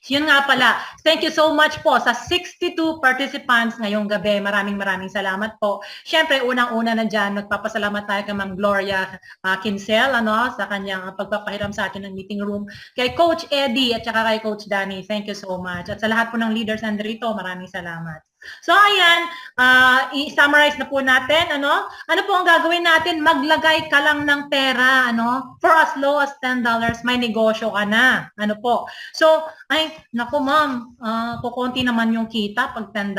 Yun nga pala. Thank you so much po sa 62 participants ngayong gabi. Maraming salamat po. Siyempre, unang-una na dyan, magpapasalamat tayo kay Ma'am Gloria Kinsel sa kanyang pagpapahiram sa atin ng meeting room. Kay Coach Eddie at saka kay Coach Danny, thank you so much. At sa lahat po ng leaders nandito, maraming salamat. So ayan, i-summarize na po natin, ano po ang gagawin natin? Maglagay ka lang ng pera, for as low as $10, may negosyo ka na, po. So, ay, naku ma'am, kukunti naman yung kita pag $10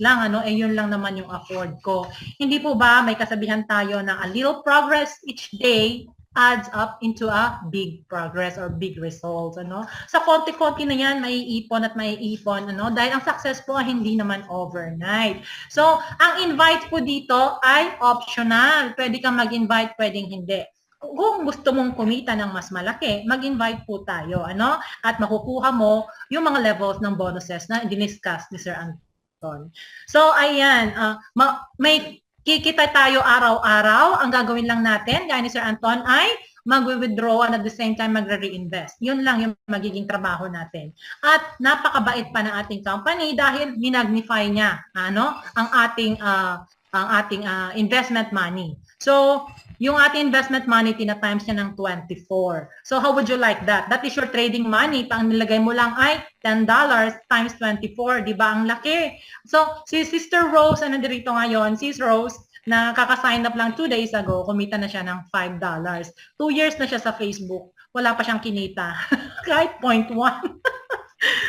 lang, yun lang naman yung afford ko. Hindi po ba may kasabihan tayo na a little progress each day adds up into a big progress or big results, Sa konti-konti na yan, maiipon at maiipon, Dahil ang success po hindi naman overnight. So, ang invite po dito ay optional. Pwede kang mag-invite, pwedeng hindi. Kung gusto mong kumita ng mas malaki, mag-invite po tayo, At makukuha mo yung mga levels ng bonuses na diniscuss ni Sir Anton. So, ayan, may kikita tayo araw-araw. Ang gagawin lang natin, gaya ni Sir Anton, ay mag-withdraw and at the same time magre-reinvest. Yun lang yung magiging trabaho natin. At napakabait pa ng ating company dahil minagnify niya ang ating investment money. So, yung ating investment money, tina-times niya ng 24. So, how would you like that? That is your trading money. Pang nilagay mo lang ay $10 times 24. Di ba? Ang laki. So, si Sister Rose, na nandito ngayon, Sis Rose, na kaka-sign up lang 2 days ago, kumita na siya ng $5. 2 years na siya sa Facebook. Wala pa siyang kinita. Kahit 0.1.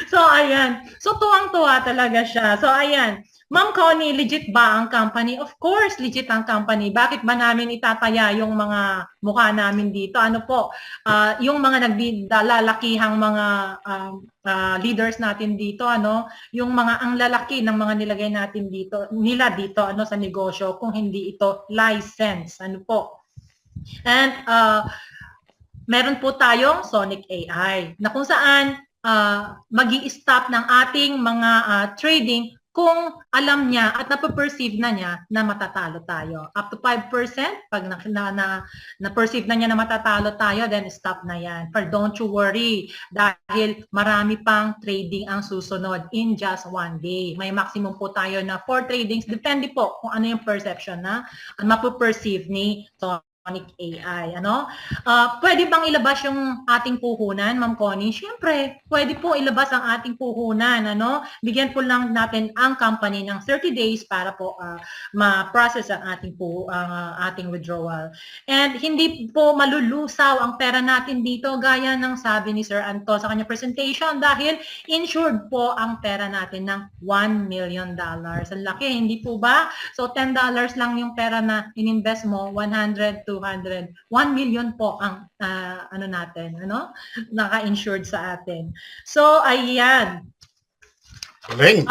So, ayan. So, tuwang-tuwa talaga siya. So, ayan. Ma'am Connie, legit ba ang company? Of course, legit ang company. Bakit ba namin itataya yung mga mukha namin dito? Yung mga naglalakihang mga leaders natin dito, yung mga ang lalaki ng mga nilagay natin dito, sa negosyo kung hindi ito license, And meron po tayong Sonic AI na kung saan magi-stop ng ating mga trading kung alam niya at nape-perceive na niya na matatalo tayo. Up to 5%, pag na-perceive na niya na matatalo tayo, then stop na yan. But don't you worry, dahil marami pang trading ang susunod in just 1 day. May maximum po tayo na 4 tradings. Depende po kung ano yung perception na mape-perceive ni Sonic AI, pwede bang ilabas yung ating puhunan, Ma'am Connie? Siyempre, pwede po ilabas ang ating puhunan, Bigyan po lang natin ang company ng 30 days para po ma-process ang ating withdrawal. And hindi po malulusaw ang pera natin dito gaya ng sabi ni Sir Anton sa kanyang presentation dahil insured po ang pera natin ng $1 million. Ang laki, hindi po ba? So $10 lang yung pera na ininvest mo, 100, 200, 1 million po ang naka-insured sa atin. So, ayan. Galing.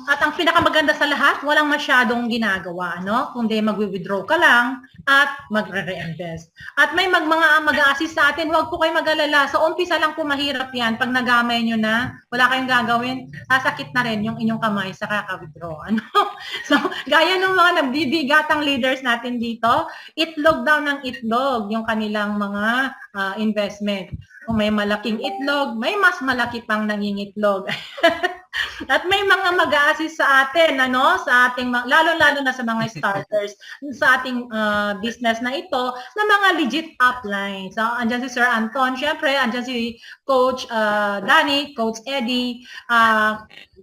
At ang pinakamaganda sa lahat, walang masyadong ginagawa, Kundi mag-withdraw ka lang at magre-reinvest. At may mga mag-a-assist sa atin, huwag po kayo mag-alala. Sa umpisa lang po mahirap yan. Pag nagamay nyo na, wala kayong gagawin, sasakit na rin yung inyong kamay sa kaka-withdraw. So, gaya ng mga nagbibigatang leaders natin dito, itlog daw ng itlog yung kanilang mga investment. Kung may malaking itlog, may mas malaki pang nangingitlog. At may mga mag-a-assist sa atin, sa ating, lalo-lalo na sa mga starters, sa ating business na ito, na mga legit upline. So, andyan si Sir Anton, syempre, andyan si Coach Danny, Coach Eddie,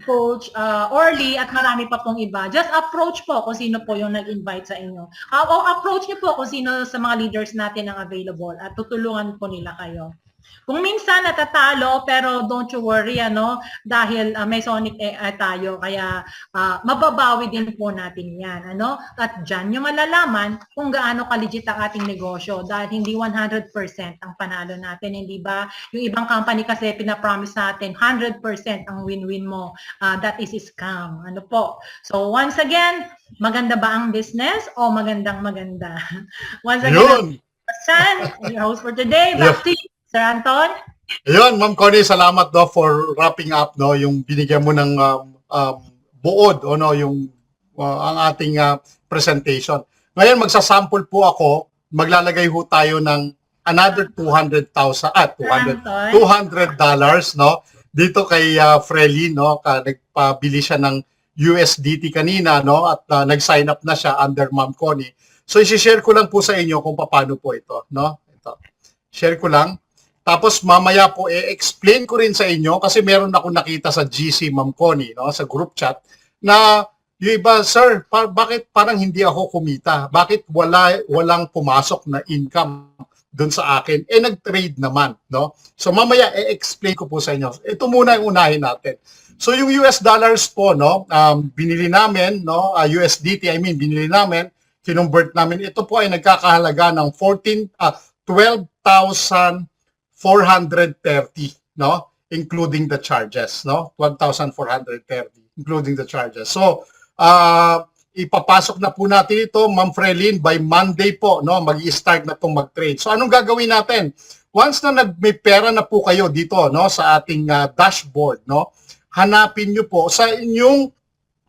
Coach Orly, at marami pa pong iba. Just approach po kung sino po yung nag-invite sa inyo. O approach niyo po kung sino sa mga leaders natin ang available at tutulungan po nila kayo. Kung minsan natatalo, pero don't you worry, dahil may Sonic AI tayo, kaya mababawi din po natin yan, At dyan yung malalaman kung gaano ka-legit ang ating negosyo, dahil hindi 100% ang panalo natin, hindi ba? Yung ibang company kasi pinapromise natin 100% ang win-win mo. That is a scam, po. So once again, maganda ba ang business o magandang-maganda? Once again, your host for today, back to you, Sir Anton? Ayun, Ma'am Connie, salamat for wrapping up yung binigyan mo ng buod yung ang ating presentation. Ngayon magsasample po ako, maglalagay ho tayo ng another $200,000 $200, dito kay Frelly, no? Nagpabili siya ng USDT kanina, no? At nag-sign up na siya under Ma'am Connie. So, isi-share ko lang po sa inyo kung paano po ito, no? Ito. Share ko lang. Tapos mamaya po explain ko rin sa inyo kasi meron ako nakita sa GC Ma'am Connie, no, sa group chat na yung iba, sir, bakit parang hindi ako kumita? Bakit walang pumasok na income doon sa akin? Nag-trade naman, no? So mamaya explain ko po sa inyo. Ito muna yung unahin natin. So yung US dollars po, no, binili namin, no, USDT, binili namin, kinonvert namin. Ito po ay nagkakahalaga ng 12,430, no? Including the charges, no? 12,430, including the charges. So, ipapasok na po natin ito, Ma'am Frelyn, by Monday po, no? Mag-i-start na itong mag-trade. So, anong gagawin natin? Once na may pera na po kayo dito, no? Sa ating dashboard, no? Hanapin nyo po sa inyong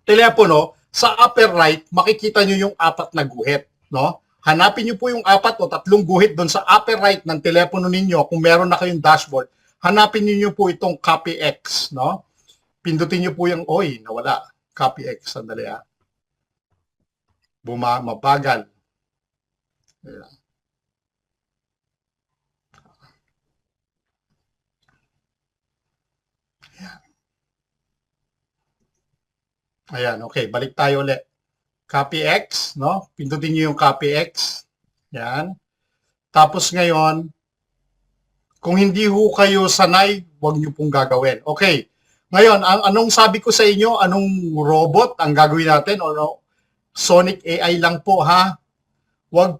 telepono, sa upper right, makikita nyo yung 4 na guhit, no? Hanapin nyo po yung 4 o 3 guhit doon sa upper right ng telepono ninyo kung meron na kayong dashboard. Hanapin niyo po itong Copy X, no? Pindutin niyo po yung, nawala. Copy X, sandali mabagal. Ayan. Ayan, okay. Balik tayo ulit. Copy X, no? Pindutin niyo yung Copy X. Yan. Tapos ngayon, kung hindi ho kayo sanay, huwag niyo pong gagawin. Okay. Ngayon, anong sabi ko sa inyo, anong robot ang gagawin natin? O no? Sonic AI lang po, ha? Huwag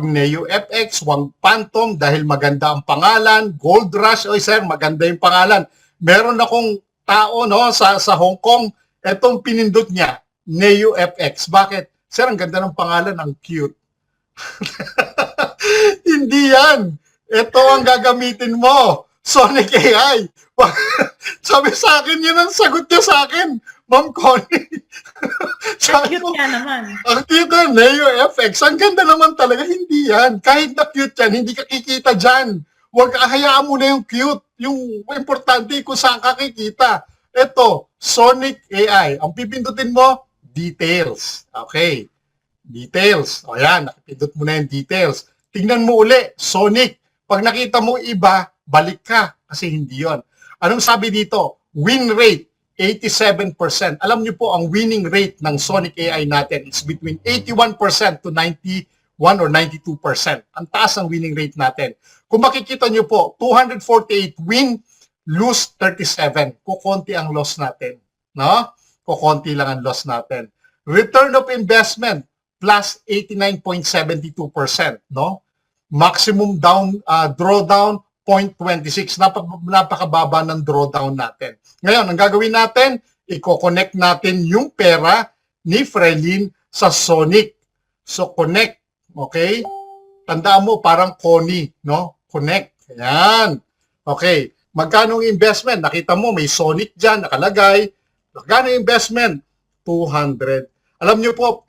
Neo FX, huwag Phantom dahil maganda ang pangalan. Gold Rush, sir, maganda yung pangalan. Meron akong tao, no, sa Hong Kong, etong pinindot niya, Neo FX. Bakit? Sir, ang ganda ng pangalan, ang cute. Hindi yan. Ito ang gagamitin mo. Sonic AI. Sabi sa akin, yun ang sagot niya sa akin. Ma'am Connie. Cute niya naman. Ang cute yan, Neo FX. Ang ganda naman talaga. Hindi yan. Kahit na cute yan, hindi ka kikita dyan. Huwag hayaan mo na yung cute. Yung importante kung saan ka kikita. Ito, Sonic AI. Ang pipindutin mo, details. Okay. Details. O yan, nakipindot mo na yung details. Tingnan mo uli, Sonic. Pag nakita mo iba, balik ka. Kasi hindi yon. Anong sabi dito? Win rate, 87%. Alam niyo po, ang winning rate ng Sonic AI natin is between 81% to 91 or 92%. Ang taas ang winning rate natin. Kung makikita niyo po, 248 win, lose 37. Kukonti ang loss natin. No? Kukonti lang ang loss natin. Return of investment, plus 89.72%. No? Maximum drawdown, 0.26. Napakababa ng drawdown natin. Ngayon, ang gagawin natin, i-connect natin yung pera ni Frelyn sa Sonic. So, connect. Okay? Tandaan mo, parang Connie. No? Connect. Ayan. Okay. Magkano ang investment? Nakita mo, may Sonic dyan, nakalagay. Magkano investment? 200. Alam niyo po,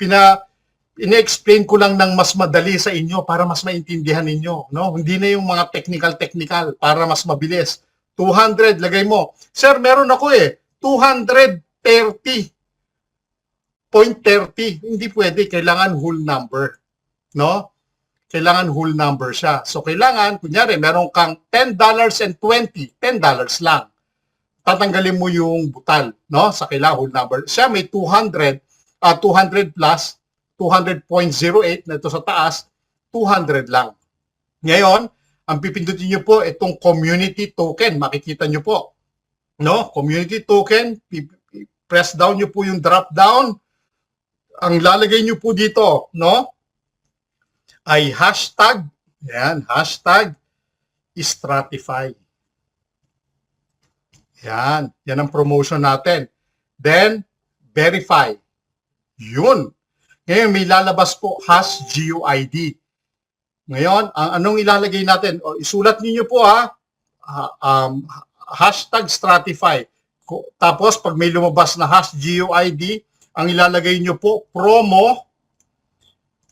ina-explain ko lang ng mas madali sa inyo para mas maintindihan ninyo, no? Hindi na yung mga technical para mas mabilis. 200 lagay mo. Sir, meron ako 230.30. Hindi pwede, kailangan whole number, no? Kailangan whole number siya. So kailangan, kunyari, meron kang $10.20, $10 lang. Tatanggalin mo yung butal, no? Sa kailangan whole number. Siya may 200 plus 200.08 na ito sa taas, 200 lang. Ngayon, ang pipindutin niyo po itong community token. Makikita niyo po. No? Community token, press down niyo po yung drop down. Ang lalagay niyo po dito, no? Ay hashtag, yan, hashtag Stratify. Yan ang promotion natin. Then, verify. Yun. Ngayon, may lalabas po, #GUID. Ngayon, anong ilalagay natin? Isulat niyo po hashtag Stratify. Tapos, pag may lumabas na #GUID, ang ilalagay niyo po, promo,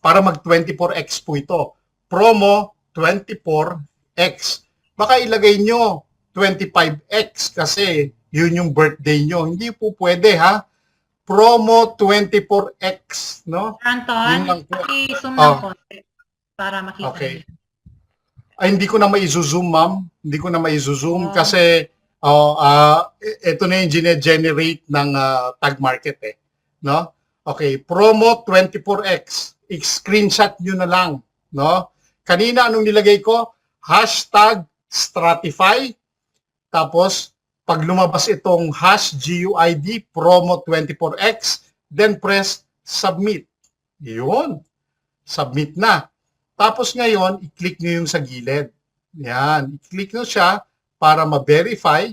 para mag 24x po ito. Promo 24x. Baka ilagay niyo 25x kasi yun yung birthday nyo. Hindi po pwede, ha? Promo 24x, no? Yun Anton, lang po. paki-zoom Oh. ng konti para makita Okay. niyo. Ay, hindi ko na mai-zoom, ma'am. Hindi ko na mai-zoom Oh. kasi ito na yung generate ng tag market eh. No? Okay, promo 24x. I-screenshot nyo na lang. No? Kanina, anong nilagay ko? Hashtag Stratify. Tapos, pag lumabas itong hash GUID promo 24x, then press submit. Yun. Submit na. Tapos ngayon, i-click nyo yung sa gilid. Yan. I-click nyo siya para ma-verify.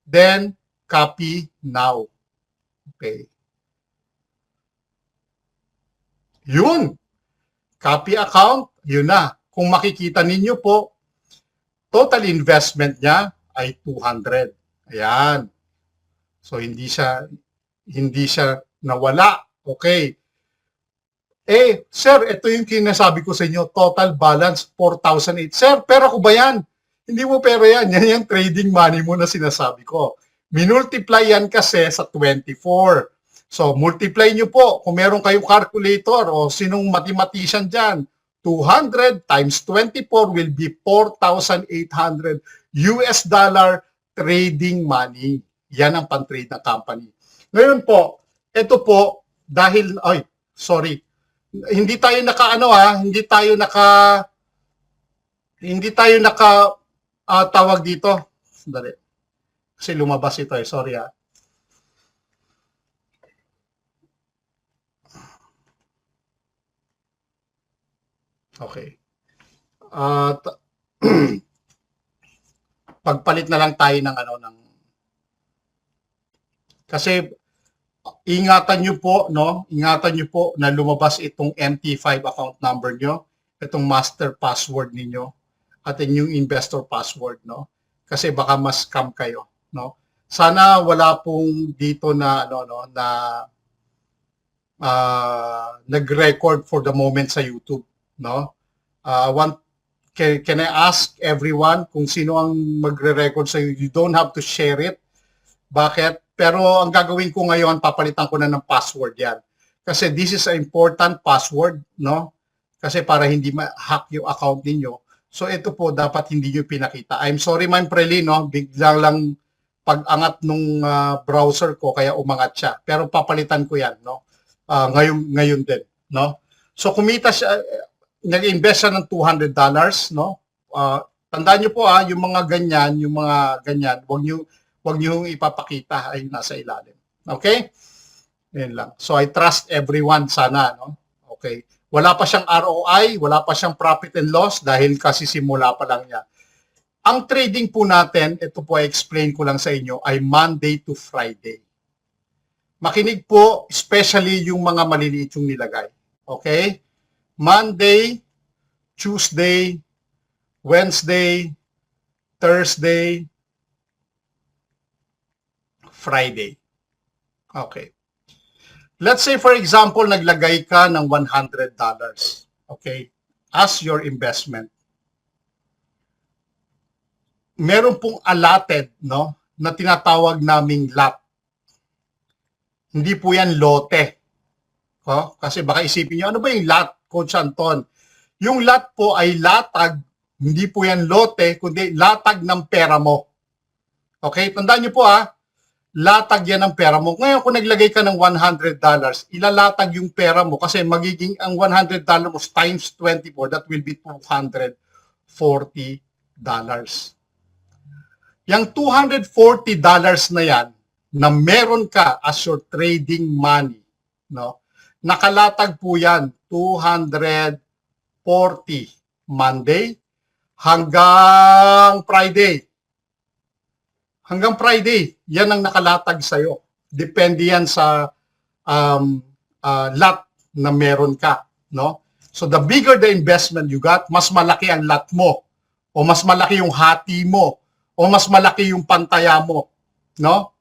Then, copy now. Okay. Yun. Copy account. Yun na. Kung makikita ninyo po, total investment niya ay 200. Ayan. So, hindi siya nawala. Okay. Sir, ito yung kinasabi ko sa inyo, total balance 4,008. Sir, pera ko ba yan? Hindi mo pera yan. Yan yung trading money mo na sinasabi ko. Minultiply yan kasi sa 24. So, multiply nyo po. Kung meron kayong calculator o sinong mathematician dyan, 200 times 24 will be 4,800 US dollar trading money. Yan ang pan-trade ng company. Ngayon po, ito po, dahil, hindi tayo tawag dito. Sandali. Kasi lumabas ito eh. Sorry ha. Okay. Pagpalit na lang tayo ng kasi ingatan nyo po, no? Ingatan nyo po na lumabas itong MT5 account number nyo, itong master password ninyo, at yung investor password, no? Kasi baka mas scam kayo, no? Sana wala pong dito na nag-record for the moment sa YouTube, no? Can I ask everyone kung sino ang magre-record sa you? You don't have to share it. Bakit? Pero ang gagawin ko ngayon, papalitan ko na ng password yan. Kasi this is an important password, no? Kasi para hindi ma-hack yung account ninyo. So ito po, dapat hindi nyo pinakita. I'm sorry, Ma'am Preli, no? Biglang lang pag-angat nung browser ko, kaya umangat siya. Pero papalitan ko yan, no? Ngayon din, no? So kumita siya, nag-invest siya ng $200, no? Tandaan nyo po, yung mga ganyan, wag niyo ipapakita ay nasa ilalim. Okay? Yan lang. So I trust everyone sana, no? Okay. Wala pa siyang ROI, wala pa siyang profit and loss dahil kasi simula pa lang niya. Ang trading po natin, ito po i-explain ko lang sa inyo, ay Monday to Friday. Makinig po, especially yung mga maliliit yung nilagay. Okay? Monday, Tuesday, Wednesday, Thursday, Friday. Okay. Let's say, for example, naglagay ka ng $100. Okay? As your investment. Meron pong allotted, no? Na tinatawag naming lot. Hindi po yan lote. Kasi baka isipin nyo, ano ba yung lot, Coach Anton? Yung lot po ay latag, hindi po yan lote, kundi latag ng pera mo. Okay? Tandaan nyo po latag yan ng pera mo. Ngayon kung naglagay ka ng $100, ilalatag yung pera mo kasi magiging ang $100 mo times 24, that will be $240. Yung $240 na yan, na meron ka as your trading money, no? Nakalatag po yan 240 Monday hanggang Friday. Hanggang Friday, yan ang nakalatag sa'yo. Depende yan sa lot na meron ka. No? So the bigger the investment you got, mas malaki ang lot mo. O mas malaki yung hati mo. O mas malaki yung pantaya mo. No?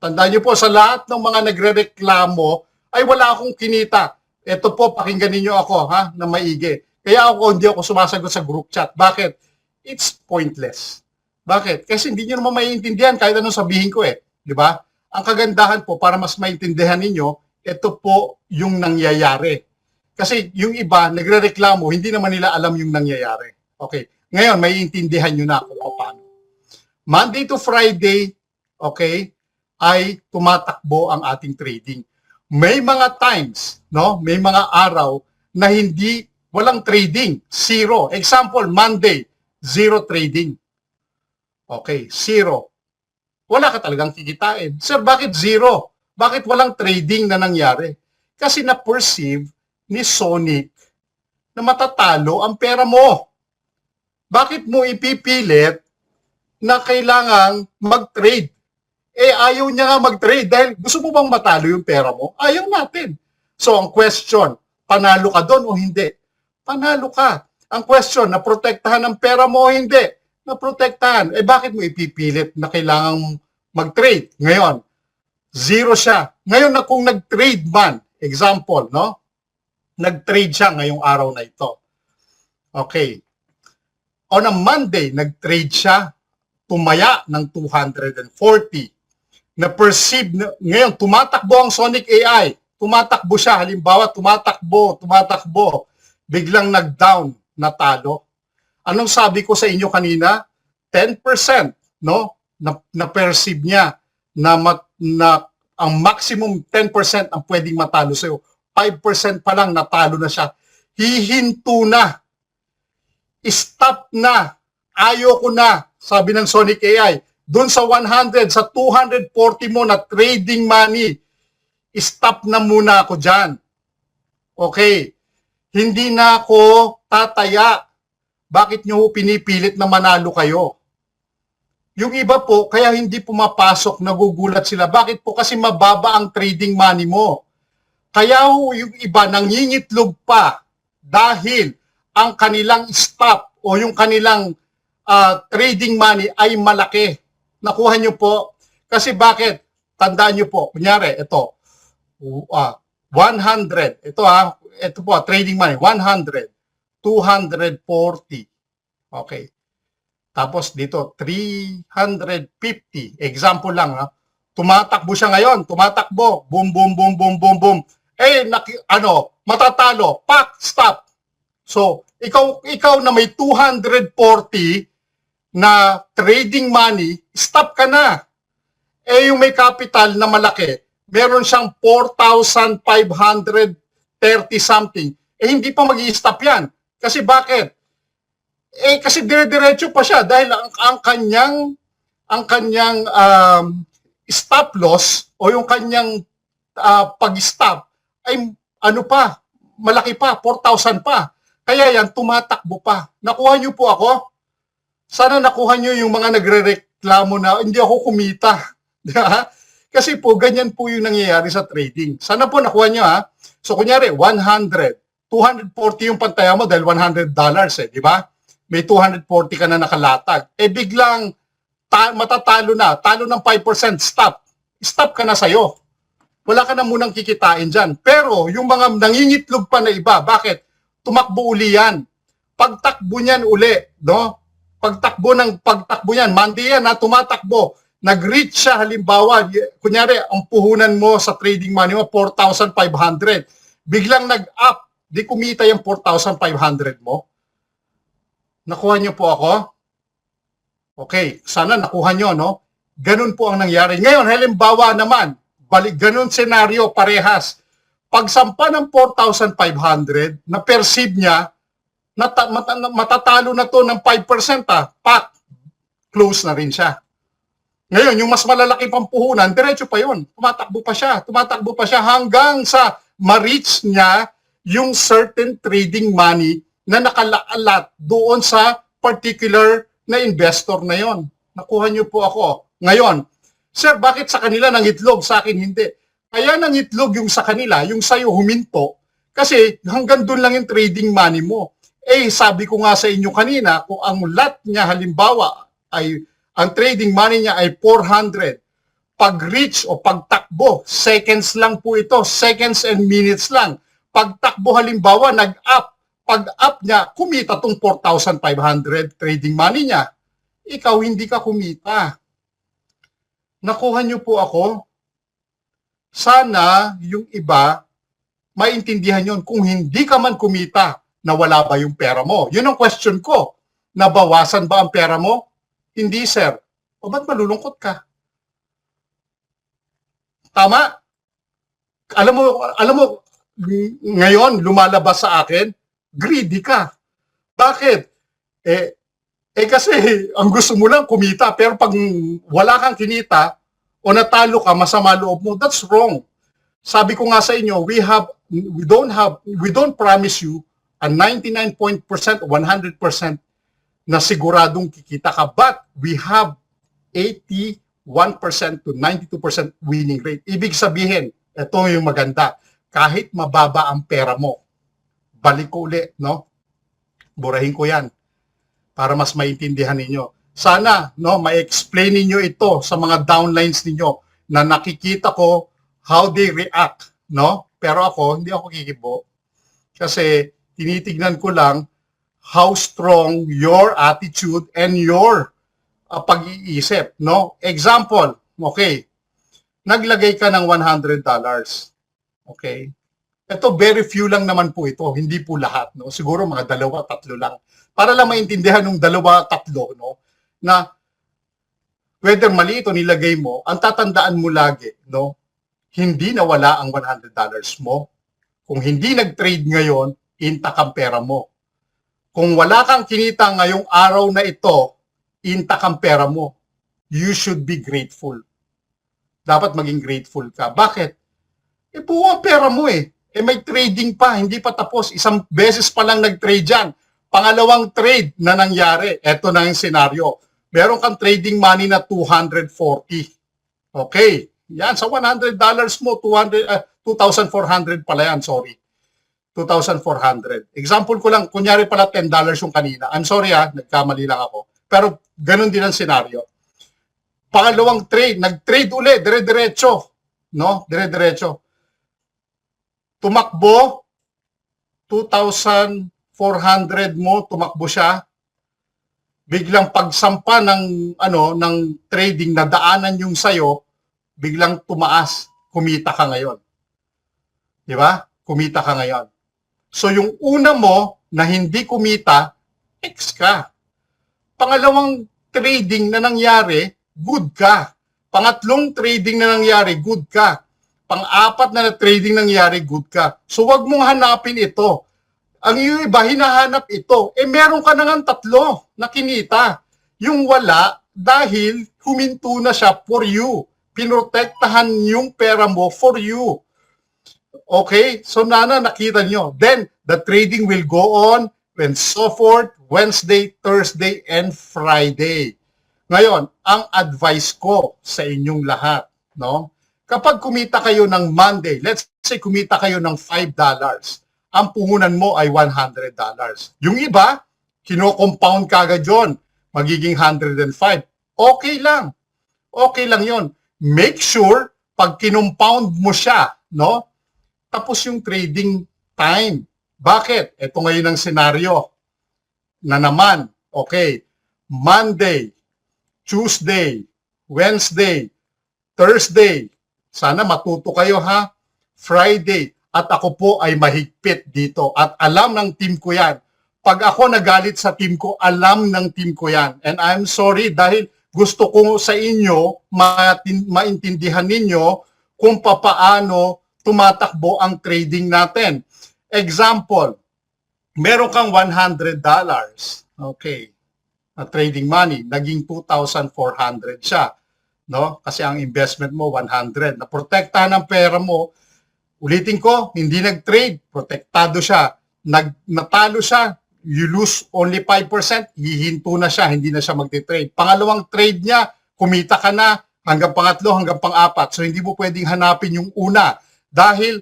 Tandaan niyo po, sa lahat ng mga nagre-reklamo, ay wala akong kinita. Ito po, pakinggan niyo ako na maigi. Kaya hindi ako sumasagot sa group chat. Bakit? It's pointless. Bakit? Kasi hindi nyo naman maiintindihan kahit anong sabihin ko eh. Di ba? Ang kagandahan po, para mas maintindihan ninyo, ito po yung nangyayari. Kasi yung iba, nagre-reklamo, hindi naman nila alam yung nangyayari. Okay. Ngayon, maiintindihan nyo na kung paano. Monday to Friday, okay, ay tumatakbo ang ating trading. May mga times, no? May mga araw na hindi, walang trading. Zero. Example, Monday, zero trading. Okay, zero. Wala ka talagang kikitain. Sir, bakit zero? Bakit walang trading na nangyari? Kasi na-perceive ni Sonic na matatalo ang pera mo. Bakit mo ipipilit na kailangang mag-trade? Ayaw niya nga mag-trade dahil gusto mo bang matalo yung pera mo? Ayaw natin. So, ang question, panalo ka doon o hindi? Panalo ka. Ang question, naprotektahan ang pera mo o hindi? Naprotektahan. Bakit mo ipipilit na kailangang mag-trade? Ngayon, zero siya. Ngayon na kung nag-trade man, example, no? Nag-trade siya ngayong araw na ito. Okay. On a Monday, nag-trade siya, tumaya ng 240. Na-perceive, ngayon, tumatakbo ang Sonic AI. Tumatakbo siya, halimbawa, tumatakbo. Biglang nag-down, natalo. Anong sabi ko sa inyo kanina? 10%, no? Na-perceive niya na ang maximum 10% ang pwedeng matalo sa'yo. 5% pa lang natalo na siya. Hihinto na. Stop na. Ayoko na. Sabi ng Sonic AI. Doon sa 100, sa 240 mo na trading money, stop na muna ako dyan. Okay. Hindi na ako tataya. Bakit nyo pinipilit na manalo kayo? Yung iba po, kaya hindi pumapasok, nagugulat sila. Bakit po? Kasi mababa ang trading money mo. Kaya yung iba nangingitlog pa dahil ang kanilang stop o yung kanilang trading money ay malaki. Nakuha nyo po. Kasi bakit? Tandaan nyo po. Kunyari, ito. 100. Ito po, trading money. 100. 240. Okay. Tapos dito, 350. Example lang. Tumatakbo siya ngayon. Tumatakbo. Boom, boom, boom, boom, boom, boom. Matatalo. Pak, stop. So, ikaw na may 240 na trading money, stop ka na. Yung may capital na malaki, meron siyang 4,530 something. Hindi pa mag-i-stop yan. Kasi bakit? Kasi dire-diretso pa siya dahil ang kanyang stop loss o yung kanyang pag-stop ay malaki pa, 4,000 pa. Kaya yan, tumatakbo pa. Nakuha niyo po ako? Sana nakuha niyo yung mga nagre-reklamo na hindi ako kumita. Kasi po, ganyan po yung nangyayari sa trading. Sana po nakuha niyo ha. So, kunyari, 100. 240 yung pantaya mo dahil $100 di ba? May 240 ka na nakalatag. Biglang matatalo na. Talo ng 5%, stop. Stop ka na sa'yo. Wala ka na munang kikitain dyan. Pero yung mga nangingitlog pa na iba, bakit? Tumakbo uli yan. Pagtakbo niyan uli, no? Pagtakbo niyan, Monday yan, tumatakbo. Nag-reach siya, halimbawa, kunyari, ang puhunan mo sa trading money mo, 4,500. Biglang nag-up, di kumita yung 4,500 mo. Nakuha niyo po ako? Okay, sana nakuha niyo, no? Ganun po ang nangyari. Ngayon, halimbawa naman, ganun senaryo, parehas. Pagsampa ng 4,500, na-perceive niya, matatalo na to ng 5%, pak, close na rin siya. Ngayon, yung mas malalaki pang puhunan, diretso pa yun. Tumatakbo pa siya hanggang sa ma-reach niya yung certain trading money na nakalalat doon sa particular na investor na yon. Nakuha niyo po ako. Ngayon, sir, bakit sa kanila nangitlog, sa akin hindi? Kaya nangitlog yung sa kanila, yung sa'yo huminto, kasi hanggang doon lang yung trading money mo. Sabi ko nga sa inyo kanina, kung ang lot niya halimbawa ay, ang trading money niya ay 400, pag-reach o pagtakbo, seconds lang po ito, seconds and minutes lang. Pagtakbo halimbawa, nag-up, pag-up niya, kumita tong 4,500 trading money niya. ikaw hindi ka kumita. Nakuha niyo po ako? Sana yung iba maintindihan yon. Kung hindi ka man kumita, nawala ba yung pera mo? Yun ang question ko. Nabawasan ba ang pera mo? Hindi, sir. O ba't malulungkot ka? Tama? Alam mo, ngayon lumalabas sa akin, greedy ka. Bakit? Kasi ang gusto mo lang kumita, pero pag wala kang kinita o natalo ka, masama loob mo, that's wrong. Sabi ko nga sa inyo, we don't promise you a 99% 100% na siguradong kikita ka, but we have 81% to 92% winning rate. Ibig sabihin, ito yung maganda, kahit mababa ang pera mo, balik ko uli, no? Burahin ko yan para mas maintindihan ninyo. Sana, no, ma-explain ninyo ito sa mga downlines ninyo na nakikita ko how they react, no? Pero ako, hindi ako kikibo kasi tinitignan ko lang how strong your attitude and your pag-iisip, no? Example, okay, naglagay ka ng $100. Okay? Ito, very few lang naman po ito. Hindi po lahat, no? Siguro mga 2-3 lang. Para lang maintindihan ng 2-3, no? Na whether mali ito nilagay mo, ang tatandaan mo lagi, no? Hindi nawala ang $100 mo. Kung hindi nag-trade ngayon, intact ang pera mo. Kung wala kang kinita ngayong araw na ito, intact ang pera mo. You should be grateful. Dapat maging grateful ka. Bakit? Buo ang pera mo eh. May trading pa, hindi pa tapos. Isang beses pa lang nag-trade yan. Pangalawang trade na nangyari. Ito na yung senaryo. Meron kang trading money na 240. Okay. Yan, sa $100 mo, 2,400 pala yan, sorry. 2,400. Example ko lang, kunyari pala $10 yung kanina. I'm sorry nagkamali lang ako. Pero ganun din ang senaryo. Pangalawang trade, nag-trade uli, dire-diretso. No? Dire-diretso. Tumakbo, 2,400 mo, tumakbo siya. Biglang pagsampa ng trading na daanan yung sayo, biglang tumaas, kumita ka ngayon. Di ba? Kumita ka ngayon. So yung una mo na hindi kumita, X ka. Pangalawang trading na nangyari, good ka. Pangatlong trading na nangyari, good ka. Pang-apat na trading nangyari, good ka. So wag mong hanapin ito. Ang yung iba, hinahanap ito. Meron ka na nga 3 na kinita. Yung wala, dahil huminto na siya for you. Pinotektahan yung pera mo for you. Okay? So nakita nyo. Then, the trading will go on and so forth, Wednesday, Thursday, and Friday. Ngayon, ang advice ko sa inyong lahat, no? Kapag kumita kayo ng Monday, let's say kumita kayo ng $5, ang puhunan mo ay $100. Yung iba, kino-compound kagad yun, magiging 105. Okay lang. Okay lang yun. Make sure, pag kinompound mo siya, no? Tapos yung trading time. Bakit? Ito ngayon ang senaryo na naman. Okay. Monday, Tuesday, Wednesday, Thursday. Sana matuto kayo ha. Friday. At ako po ay mahigpit dito. At alam ng team ko yan. Pag ako nagalit sa team ko, alam ng team ko yan. And I'm sorry dahil gusto ko sa inyo maintindihan ninyo kung papaano tumatakbo ang trading natin. Example, meron kang $100. Okay. Na trading money, naging 2,400 siya. No? Kasi ang investment mo 100. Naprotektahan ang pera mo. Ulitin ko, hindi nag-trade, protektado siya. Natalo siya, you lose only 5%, hihinto na siya, hindi na siya magte-trade. Pangalawang trade niya, kumita ka na hanggang pangatlo, hanggang pang-apat. So hindi mo pwedeng hanapin yung una dahil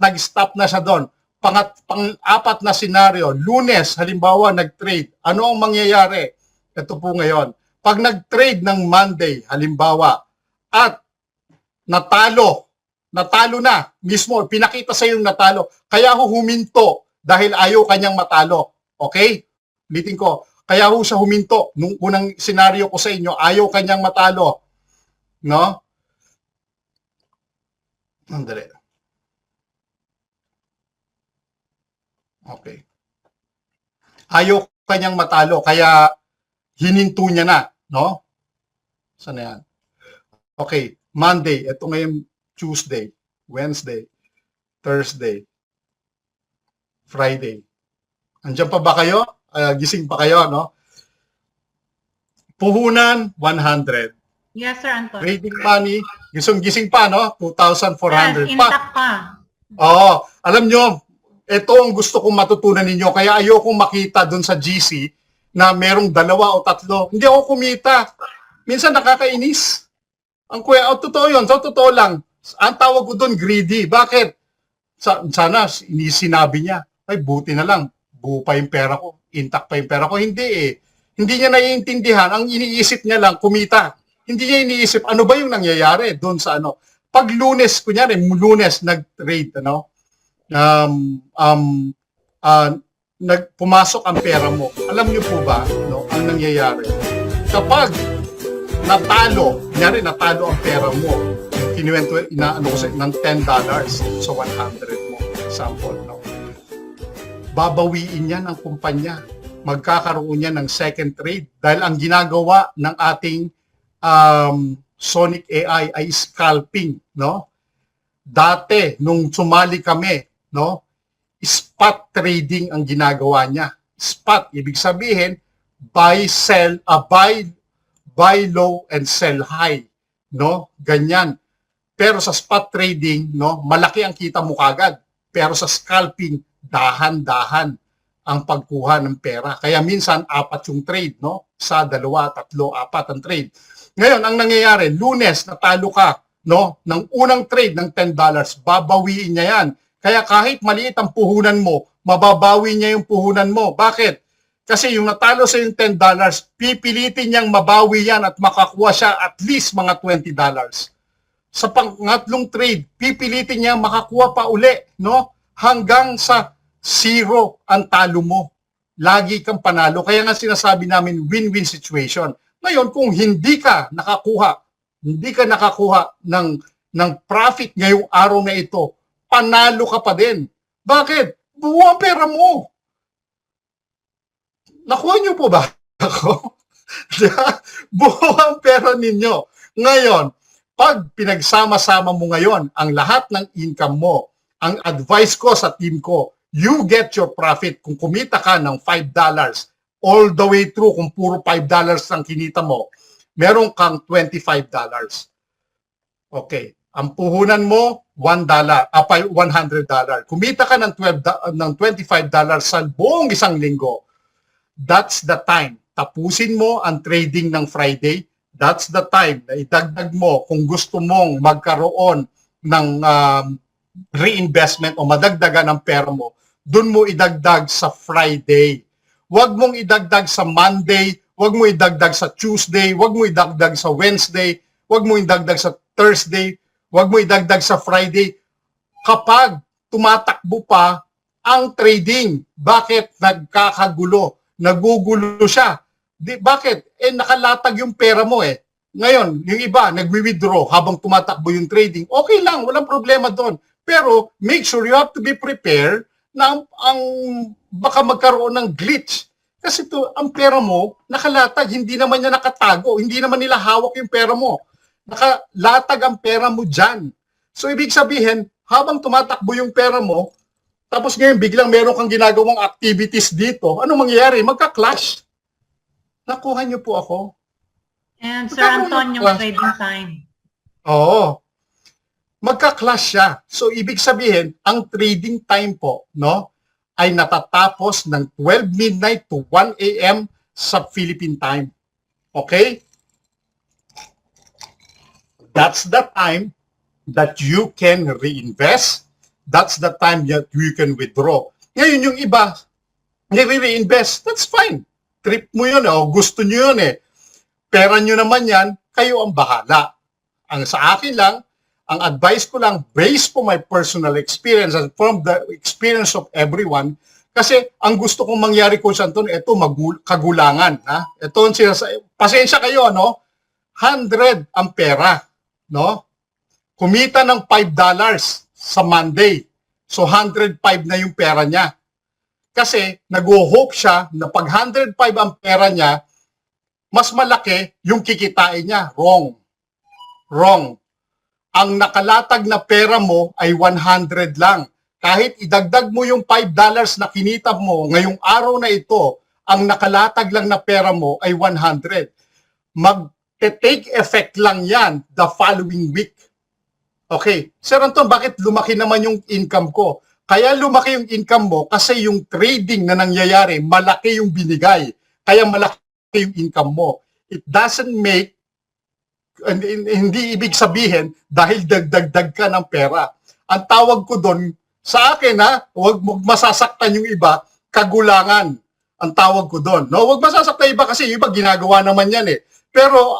nag-stop na siya doon. Pang-apat na senaryo, Lunes, halimbawa, nag-trade. Ano ang mangyayari? Ito po ngayon. Pag nag-trade ng Monday, halimbawa, at natalo na, mismo, pinakita sa yung natalo, kaya huminto dahil ayaw kanyang matalo. Okay? Ulitin ko, Kaya ho siya huminto. Nung unang senaryo ko sa inyo, ayaw kanyang matalo. No? Andali. Okay. Ayaw kanyang matalo, kaya hininto niya na. No? Saan na yan? Okay. Monday. Ito ngayon Tuesday. Wednesday. Thursday. Friday. Andiyan pa ba kayo? Gising pa kayo, no? Puhunan, 100. Yes, Sir Anton. Trading money, gising pa, no? 2,400 Yes, pa. intact pa. Oo. Alam nyo, ito ang gusto kong matutunan ninyo. Kaya ayokong makita dun sa GC na merong 2 o 3. Hindi ako kumita. Minsan nakakainis. Totoo yun. So, totoo lang. Ang tawag ko doon, greedy. Bakit? Sana, sinabi niya, ay, buti na lang. Buo pa yung pera ko. Intact pa yung pera ko. Hindi eh. Hindi niya naiintindihan. Ang iniisip niya lang, kumita. Hindi niya iniisip, ano ba yung nangyayari doon sa ano. Pag Lunes, kunyari, Lunes, nag-trade, ano, pumasok ang pera mo. Alam niyo po ba, no, ang nangyayari? Kapag natalo ang pera mo, kinuwento, inaano ko sa ng $10 so 100 mo, example, no? Babawiin yan ng kumpanya. Magkakaroon yan ng second trade dahil ang ginagawa ng ating Sonic AI ay scalping, no? Dati nung sumali kami, no? Spot trading ang ginagawa niya. Spot, ibig sabihin buy low and sell high, no? Ganyan. Pero sa spot trading, no, malaki ang kita mo kagad. Pero sa scalping, dahan-dahan ang pagkuha ng pera. Kaya minsan, 4 yung trade, no? Sa 2, 3, 4 ang trade. Ngayon, ang nangyayari, Lunes, natalo ka, no? Ng unang trade ng $10, babawiin niya yan. Kaya kahit maliit ang puhunan mo, mababawi niya yung puhunan mo. Bakit? Kasi yung natalo sa yung $10, pipilitin niyang mabawi yan at makakuha siya at least mga $20. Sa pangatlong trade, pipilitin niya makakuha pa uli, no? Hanggang sa 0 ang talo mo. Lagi kang panalo. Kaya nga sinasabi namin win-win situation. Ngayon, kung hindi ka nakakuha ng profit ngayong araw na ito, panalo ka pa din. Bakit? Buo ang pera mo. Nakuha niyo po ba ako? Buo ang pera ninyo. Ngayon, pag pinagsama-sama mo ngayon ang lahat ng income mo, ang advice ko sa team ko, you get your profit. Kung kumita ka ng $5, all the way through, kung puro $5 ang kinita mo, meron kang $25. Okay. Ang puhunan mo, $1, $100. Kumita ka ng $25 sa buong isang linggo. That's the time. Tapusin mo ang trading ng Friday. That's the time na idagdag mo kung gusto mong magkaroon ng reinvestment o madagdagan ng pera mo, doon mo idagdag sa Friday. Huwag mong idagdag sa Monday, huwag mo idagdag sa Tuesday, huwag mo idagdag sa Wednesday, huwag mo idagdag sa Thursday, huwag mo idagdag sa Friday. Kapag tumatakbo pa ang trading, bakit nagkakagulo? Nagugulo siya. Bakit? Nakalatag yung pera mo eh. Ngayon, yung iba, nagwi-withdraw habang tumatakbo yung trading. Okay lang, walang problema doon. Pero make sure you have to be prepared na baka magkaroon ng glitch. Kasi ang pera mo, nakalatag, hindi naman niya nakatago, hindi naman nila hawak yung pera mo. Nakalatag ang pera mo dyan. So ibig sabihin, habang tumatakbo yung pera mo, tapos ngayon biglang meron kang ginagawang activities dito, ano mangyayari? Magka-clash. Nakuha niyo po ako? And Sir Anton, yung trading time. Oo. Magka-clash siya. So, ibig sabihin, ang trading time po, no, ay natatapos ng 12 midnight to 1 a.m. sa Philippine time. Okay? That's the time that you can reinvest. That's the time that you can withdraw. Ngayon, yung iba, nire-reinvest. That's fine. Trip mo yun, o gusto nyo yun eh. Pera nyo naman yan, kayo ang bahala. Ang sa akin lang, ang advice ko lang, based po my personal experience and from the experience of everyone, Kasi ang gusto kong mangyari, Coach Anton, ito kagulangan. Ha? Ito, pasensya kayo, no? 100 ang pera, no? Kumita ng $5 sa Monday. So 105 na yung pera niya. Kasi nag-hope siya na pag 105 ang pera niya, mas malaki yung kikitain niya. Wrong. Wrong. Ang nakalatag na pera mo ay 100 lang. Kahit idagdag mo yung $5 na kinita mo ngayong araw na ito, ang nakalatag lang na pera mo ay 100. Mag-take effect lang yan the following week. Okay. Sir Anton, bakit lumaki naman yung income ko? Kaya lumaki yung income mo kasi yung trading na nangyayari, malaki yung binigay. Kaya malaki yung income mo. It doesn't make, hindi ibig sabihin dahil dagdag ka ng pera. Ang tawag ko doon, sa akin ha, huwag masasaktan yung iba, kagulangan. Ang tawag ko doon. No, huwag masasaktan iba kasi yung iba ginagawa naman yan eh. Pero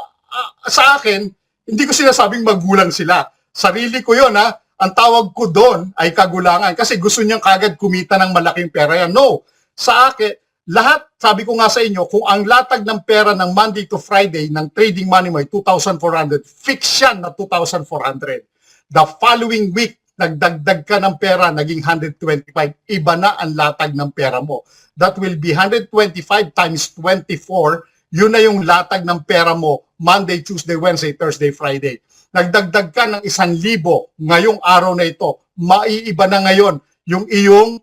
sa akin, hindi ko sinasabing magulang sila. Sarili ko yon ha. Ang tawag ko doon ay kagulangan kasi gusto niyang kagad kumita ng malaking pera yan. No. Sa akin, lahat, sabi ko nga sa inyo, kung ang latag ng pera ng Monday to Friday ng trading money mo ay 2,400, fix yan na 2,400. The following week, nagdagdag ka ng pera, naging 125. Iba na ang latag ng pera mo. That will be 125 times 24. Yun na yung latag ng pera mo Monday, Tuesday, Wednesday, Thursday, Friday. Nagdagdag ka ng 1,000 ngayong araw na ito. Maiiba na ngayon yung iyong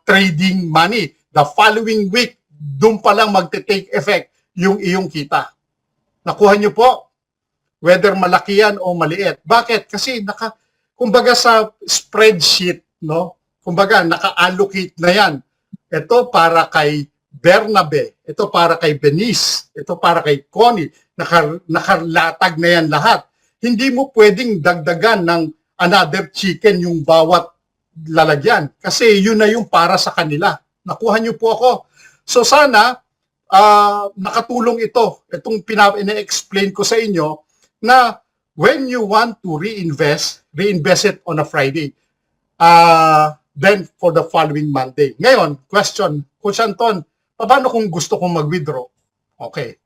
trading money. The following week, doon pa lang magte-take effect yung iyong kita. Nakuha niyo po? Whether malaki yan o maliit. Bakit? Kasi kumbaga sa spreadsheet, no? Kumbaga naka-allocate na yan. Ito para kay Bernabe, ito para kay Benice, ito para kay Connie. Nakalatag na yan lahat. Hindi mo pwedeng dagdagan ng another chicken yung bawat lalagyan. Kasi yun na yung para sa kanila. Nakuha niyo po ako. So sana, nakatulong ito. Itong ina-explain ko sa inyo na when you want to reinvest it on a Friday. Then for the following Monday. Ngayon, question, Coach Anton, paano kung gusto kong mag-withdraw? Okay.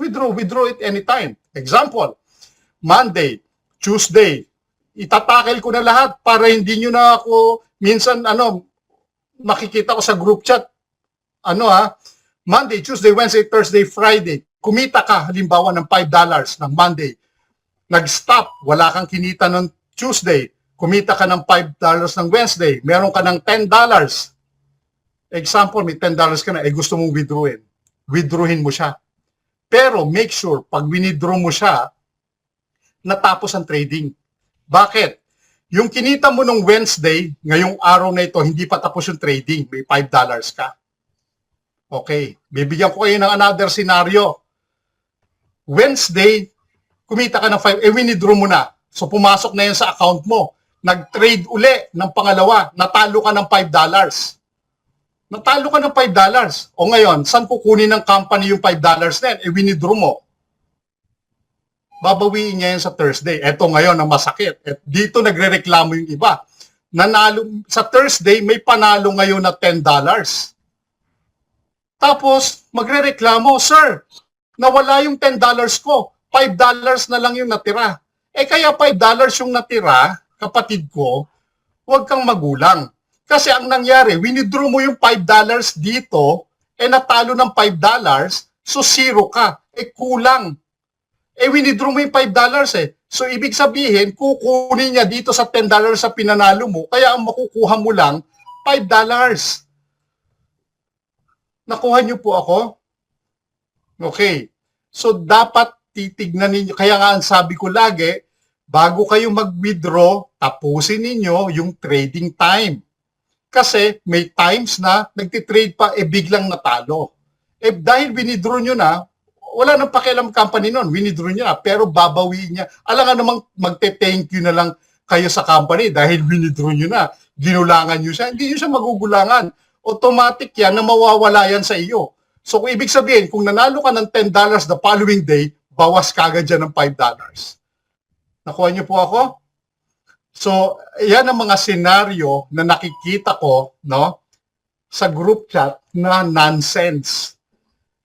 Withdraw it anytime. Example, Monday, Tuesday, itatakel ko na lahat para hindi nyo na ako, minsan, makikita ko sa group chat, Monday, Tuesday, Wednesday, Thursday, Friday, kumita ka halimbawa ng $5 ng Monday, nag-stop, wala kang kinita ng Tuesday, kumita ka ng $5 ng Wednesday, meron ka ng $10. Example, may $10 ka na, gusto mong withdrawin. Withdrawin mo siya. Pero make sure, pag winidraw mo siya, natapos ang trading. Bakit? Yung kinita mo nung Wednesday, ngayong araw na ito, hindi pa tapos yung trading. May $5 ka. Okay. Bibigyan ko kayo ng another scenario. Wednesday, kumita ka ng 5, winidraw mo na. So pumasok na yan sa account mo. Nag-trade uli ng pangalawa, natalo ka ng $5. Natalo ka ng $5. O ngayon, saan kukunin ng company yung $5 na yan? Winidraw mo. Babawiin niya yan sa Thursday. Eto ngayon ang masakit. Dito nagrereklamo yung iba. Nanalo, sa Thursday, may panalo ngayon na $10. Tapos, magrereklamo, Sir, nawala yung $10 ko. $5 na lang yung natira. Kaya $5 yung natira, kapatid ko, huwag kang magulang. Kasi ang nangyari, winidraw mo yung $5 dito, natalo ng $5, so zero ka. Kulang. Winidraw mo yung $5 So, ibig sabihin, kukunin niya dito sa $10 sa pinanalo mo, kaya ang makukuha mo lang, $5. Nakuha niyo po ako? Okay. So, dapat titignan ninyo. Kaya nga ang sabi ko lagi, bago kayo mag-withdraw, tapusin ninyo yung trading time. Kasi may times na nagtitrade pa, biglang natalo. Dahil winidraw nyo na, wala nang pakialam company nun, winidraw nyo na, pero babawiin niya. Alam nga namang magte-thank you na lang kayo sa company dahil winidraw nyo na, ginulangan nyo siya, hindi nyo siya magugulangan. Automatic yan na mawawala yan sa iyo. So kung ibig sabihin, kung nanalo ka ng $10 the following day, bawas kagad dyan ng $5. Nakuha niyo po ako? So, yan ang mga senaryo na nakikita ko, no? sa group chat na nonsense.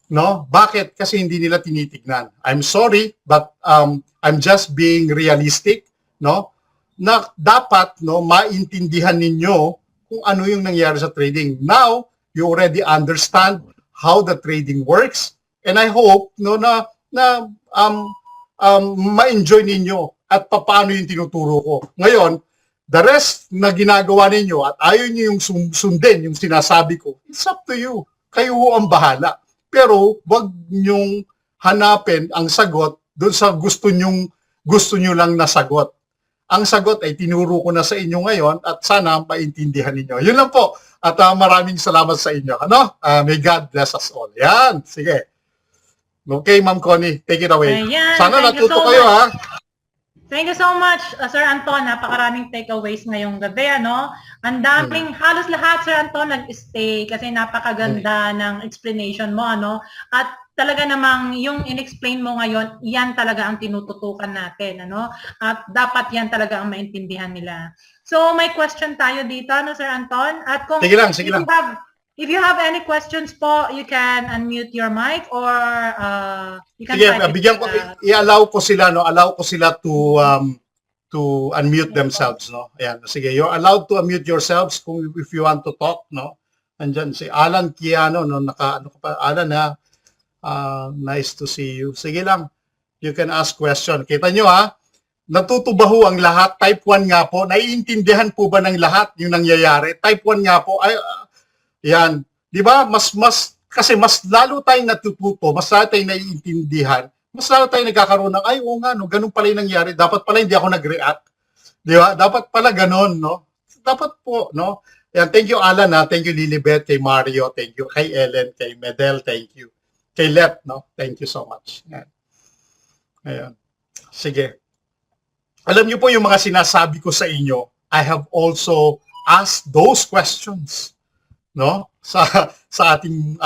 No? Bakit? Kasi hindi nila tinitignan. I'm sorry, but I'm just being realistic, no? Na dapat no maintindihan ninyo kung ano yung nangyari sa trading. Now, you already understand how the trading works, and I hope no na ma-enjoy ninyo at paano yung tinuturo ko. Ngayon, the rest na ginagawa ninyo at ayaw niyo yung sundin yung sinasabi ko, it's up to you. Kayo ang bahala. Pero wag nyong hanapin ang sagot doon sa gusto nyo lang na sagot. Ang sagot ay tinuro ko na sa inyo ngayon at sana maintindihan ninyo. Yun lang po. At maraming salamat sa inyo. Ano? May God bless us all. Yan. Sige. Okay, Ma'am Connie. Take it away. Ayan, Sana thank you natuto so kayo, much. ha? Thank you so much, Sir Anton. Napakaraming takeaways ngayong gabi, ano? Ang daming, halos lahat, Sir Anton, nag-stay kasi napakaganda ng explanation mo, ano? At talaga namang yung in-explain mo ngayon, yan talaga ang tinututukan natin, ano? At dapat yan talaga ang maintindihan nila. So, may question tayo dito, ano, Sir Anton? At kung Sige lang. if you have any questions po, you can unmute your mic or you can Sige, type it. bigyan ko, i-allow ko sila, no? Allow ko sila to unmute themselves, no? Ayan, sige, you're allowed to unmute yourselves kung if you want to talk, no? Andyan si Alan Kiano, no? Ano ka pa, Alan, ha? Nice to see you. Sige lang, you can ask question. Kita nyo, ha? Natutubaho ang lahat. Type 1 nga po. Naiintindihan po ba ng lahat yung nangyayari? Type 1 nga po. Ay, yan. Di ba? Kasi mas lalo tayong natututo, mas lalo tayong naiintindihan, mas lalo tayong nagkakaroon ng, ay, oo nga, no, ganun pala yung nangyari. Dapat pala hindi ako nag-react. Di ba? Dapat pala ganun, no? Dapat po, no? Yan. Thank you, Alan, ha? Thank you, Lilibet, kay Mario, thank you, kay Ellen, kay Medel, thank you. Kay Let, no? Thank you so much. Yan. Ayan. Sige. Alam niyo po yung mga sinasabi ko sa inyo, I have also asked those questions, no? Sa ating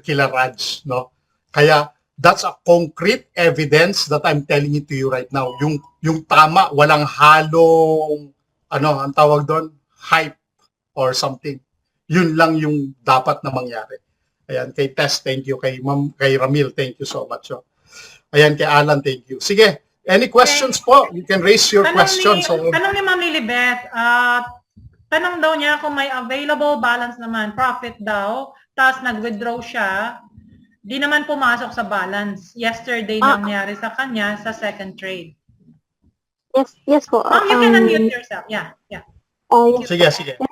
Kila Raj, no? Kaya that's a concrete evidence that I'm telling it to you right now. Yung tama, walang halong ang tawag doon, hype or something. Yun lang yung dapat na mangyari. Ayan, kay Tess, thank you. Kay Ramil, thank you so much. Oh. Ayan, kay Alan, thank you. Sige, any questions po? You can raise your questions. Tanong ni Ma'am Lilibet, tanong daw niya kung may available balance naman, profit daw, tapos nag-withdraw siya, di naman pumasok sa balance. Yesterday nangyari sa kanya sa second trade. Yes po. Ma'am, you can unmute yourself. Yeah. Yes. Sige.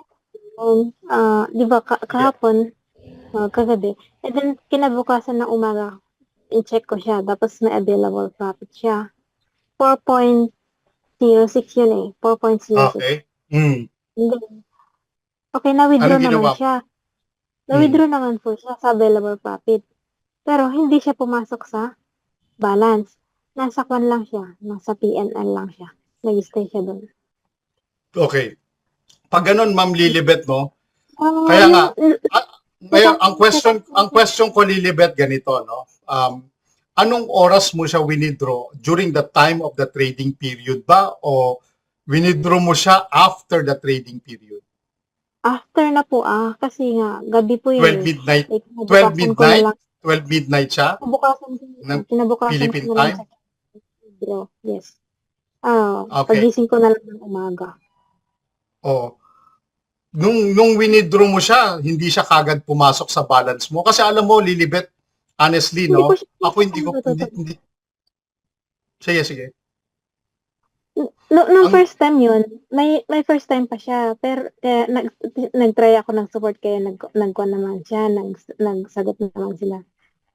Di ba kahapon, kagabi, and then kinabukasan ng umaga, in-check ko siya, tapos may available profit siya. 4.06 yun eh. 4.06. Okay. Okay, na-withdraw naman ginawa? siya. Na-withdraw naman po siya sa available profit. Pero hindi siya pumasok sa balance. Nasa kwan lang siya. Nasa PNL lang siya. Nag-stay siya doon. Okay. Pag ganun, Ma'am Lilibet, no? Kaya nga, ngayon, ang question ko, Lilibet, ganito, no? Anong oras mo siya winidraw? During the time of the trading period ba? O winidraw mo siya after the trading period? After na po kasi nga, gabi po yun. 12 midnight? Like, 12 midnight? 12 midnight siya? Kinabukasan Philippine ko na lang time? sa yes. Okay. Pagising ko na lang ng umaga. Oh. Nung winidraw mo siya, hindi siya kagad pumasok sa balance mo. Kasi alam mo, Lilibet, honestly, no? Hindi ko. Sige. Nung first time yun, may first time pa siya. Pero nag-try ako ng support kaya nagkuhan naman siya, nagsagot naman sila.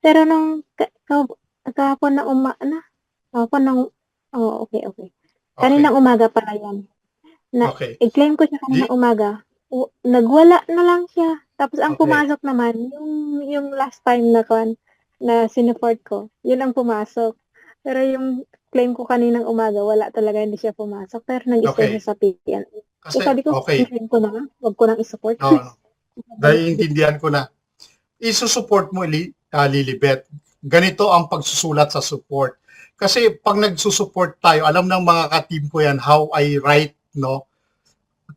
Pero nung kahapon na okay. Kaninang umaga pala yan. Okay. I-claim ko siya kaninang umaga. Nagwala na lang siya. Tapos ang Okay. pumasok naman, yung last time na sinuport ko, yun ang pumasok. Pero yung claim ko kaninang umaga, wala talaga, hindi siya pumasok. Pero nag-stay Okay. siya sa PN. Kasi, Sabi ko, okay. claim ko na lang. Huwag ko nang isupport. No. Naiintindihan ko na. Isusupport mo, Lilibet. Ganito ang pagsusulat sa support. Kasi pag nagsusupport tayo, alam ng mga ka-team ko yan how I write, no?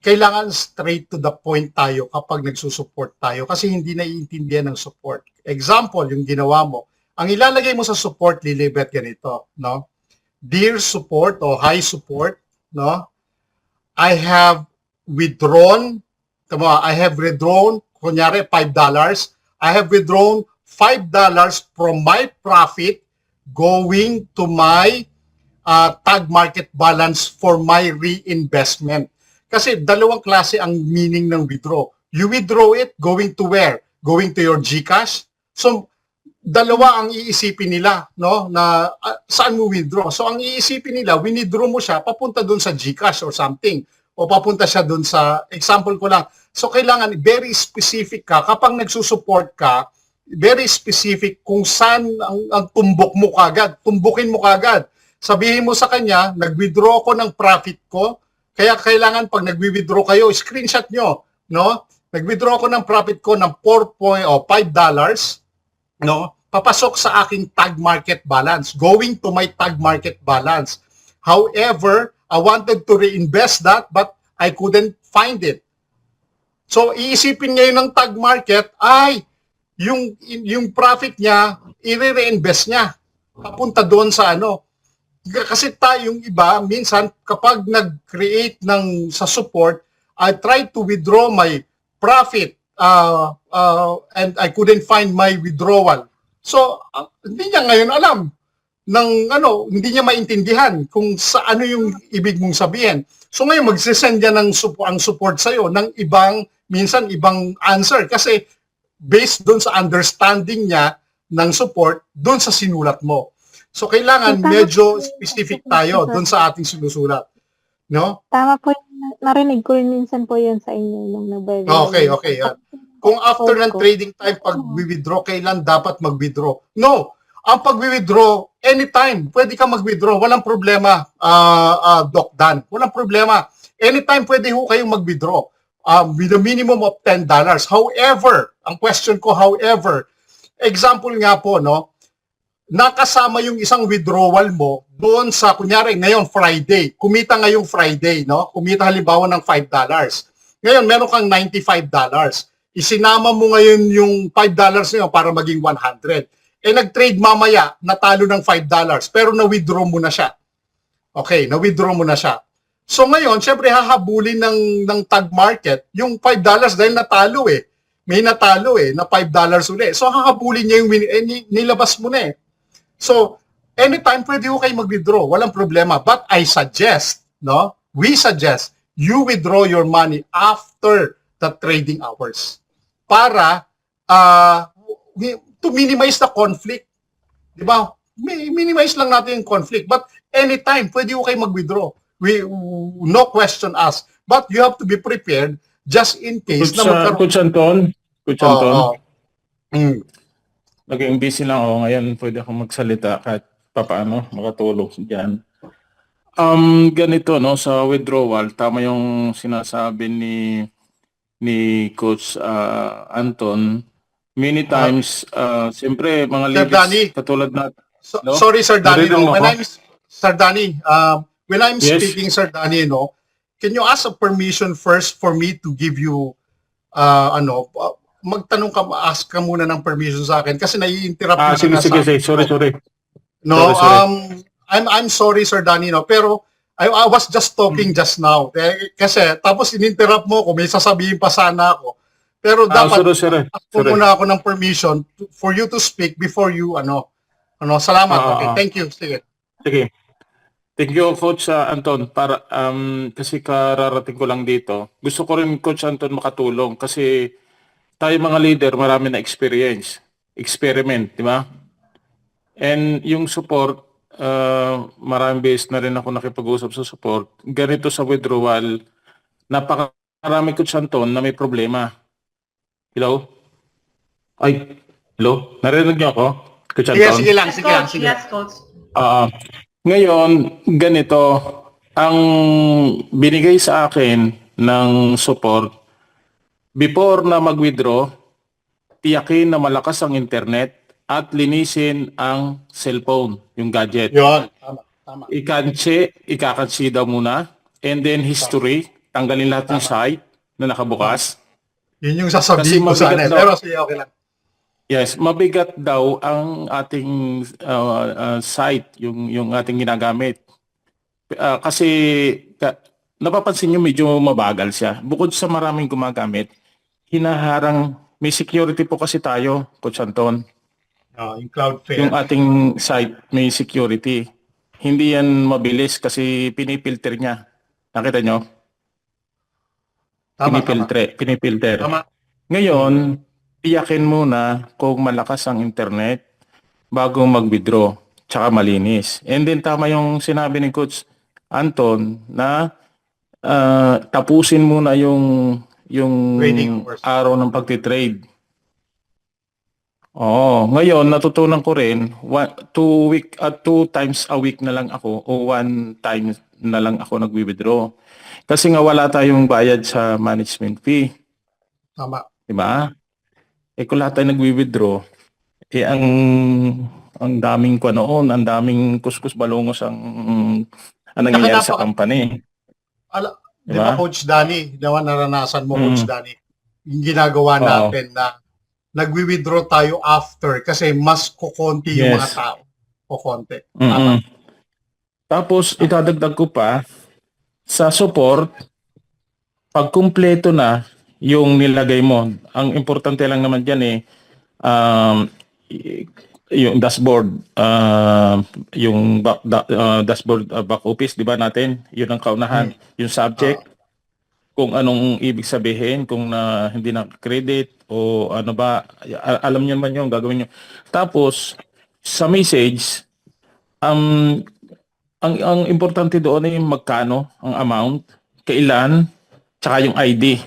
kailangan straight to the point tayo kapag nagsusupport tayo kasi hindi naiintindihan ng support. Example, yung ginawa mo, ang ilalagay mo sa support, Lilibet, ganito, no? Dear support o high support, no? I have withdrawn, kunyari $5. I have withdrawn $5 from my profit going to my tag market balance for my reinvestment. Kasi dalawang klase ang meaning ng withdraw. You withdraw it, going to where? Going to your GCash? So, dalawa ang iisipin nila, no? Na saan mo withdraw? So, ang iisipin nila, withdraw mo siya, papunta dun sa GCash or something. O papunta siya dun sa, example ko lang. So, kailangan very specific ka. Kapag nagsusupport ka, very specific kung saan ang tumbok mo kagad. Tumbukin mo kagad. Sabihin mo sa kanya, nag-withdraw ko ng profit ko, kaya kailangan pag nag-withdraw kayo, screenshot nyo, no? Nag-withdraw ko ng profit ko ng $5, no? Papasok sa aking tag market balance, going to my tag market balance. However, I wanted to reinvest that but I couldn't find it. So, iisipin ngayon ng tag market ay yung profit niya, i-reinvest niya. Papunta doon sa ano. Kasi tayong iba, minsan kapag nag-create sa support, I try to withdraw my profit and I couldn't find my withdrawal. So, hindi niya ngayon alam hindi niya maintindihan kung sa ano yung ibig mong sabihin. So ngayon magsisend niya ang support sa'yo ng minsan ibang answer kasi based doon sa understanding niya ng support doon sa sinulat mo. So kailangan medyo specific tayo doon sa ating sinusulat. No? Tama po, narinig ko rin minsan po yun sa inyo nung nag-birthday. Okay. Yan. Kung after ng trading time, pag withdraw, kailan dapat mag-withdraw? No. Ang pag-withdraw, anytime, pwede ka mag-withdraw. Walang problema, Doc Dan. Walang problema. Anytime pwede ho kayong mag-withdraw with a minimum of $10. However, ang question ko, example nga po, no, nakasama yung isang withdrawal mo doon sa, kunyari, ngayon Friday. Kumita ngayong Friday, no? Kumita halimbawa ng $5. Ngayon, meron kang $95. Isinama mo ngayon yung $5 niyo para maging 100. Nag-trade mamaya, natalo ng $5, pero na-withdraw mo na siya. Okay, na-withdraw mo na siya. So ngayon, syempre hahabulin ng tag market yung $5 dahil natalo eh. May natalo na $5 ulit. So hahabulin niya yung nilabas mo na eh. So, anytime pwede ko kayo mag-withdraw, walang problema. But I suggest, we suggest you withdraw your money after the trading hours para to minimize the conflict. Di ba? Minimize lang natin yung conflict. But anytime, pwede ko kayo mag-withdraw. No question asked. But you have to be prepared just in case Coach Anton. Naging busy lang ako ngayon. Pwede akong magsalita kahit papaano makatulong diyan. Ganito no, sa withdrawal, tama yung sinasabi ni Coach Anton. Many times, siyempre mga leaders katulad natin. Sorry, Sir Danny. When I'm speaking, Sir Danny, can you ask a permission first for me to give you, magtanong ka, ask ka muna ng permission sa akin kasi nai-interrupt mo sige. Sorry. No, sorry. I'm sorry, Sir Danny, pero I was just talking just now. Kasi tapos in-interrupt mo ako, may sasabihin pa sana ako. Pero dapat sorry. muna ako ng permission for you to speak before you salamat. Okay, thank you. Sige. Thank you, Coach Anton. Para kasi kararating ko lang dito. Gusto ko rin, Coach Anton, makatulong kasi tayo mga leader, marami na experiment, di ba? And yung support, maraming beses na rin ako nakipag-usap sa support. Ganito sa withdrawal, napakarami, Coach Anton, na may problema. Hello? Hello? Narinig niyo ako? Coach Anton? Sige lang. Yes, Coach. Ngayon, ganito, ang binigay sa akin ng support, before na mag-withdraw, tiyakin na malakas ang internet at linisin ang cellphone, yung gadget. Yun, tama. Ikakansi daw muna, and then history, tanggalin lahat ng site na nakabukas. Yun yung sasabihin ko Kasi sana. mabigat daw. Pero sige, okay lang. Yes, mabigat daw ang ating site, yung ating ginagamit. Kasi napapansin nyo medyo mabagal siya. Bukod sa maraming gumagamit, hinaharang, may security po kasi tayo, Coach Anton. Yung Cloudflare. Yung ating site may security. Hindi yan mabilis kasi pinipilter niya. Nakita nyo? Tama. Pinipilter. Tama. Ngayon, iyakin muna kung malakas ang internet bago mag-withdraw. Tsaka malinis. And then tama yung sinabi ni Coach Anton na tapusin muna yung Trading hours. araw ng pagtitrade. Oo, ngayon natutunan ko rin 2 times a week na lang ako o 1 time na lang ako nagwi-withdraw. Kasi nga wala tayong bayad sa management fee, Tama. di ba? Kung lahat tayo nagwi-withdraw, ang daming ko noon, ang daming kuskus balungos ang nangyayari sa company. Di ba, Coach Danny, naranasan mo, Coach Danny, yung ginagawa natin na nagwi-withdraw tayo after kasi mas kukonti yung mga tao. Kukonti. Tama. Tapos, itadagdag ko pa, sa support, pag kumpleto na yung nilagay mo, ang importante lang naman dyan yung dashboard, yung dashboard back office, di ba natin? Yun ang kaunahan. Yung subject, kung anong ibig sabihin, kung hindi na credit o ano ba, alam niyo naman yung gagawin niyo. Tapos, sa message, ang importante doon ay magkano ang amount, kailan, tsaka yung ID.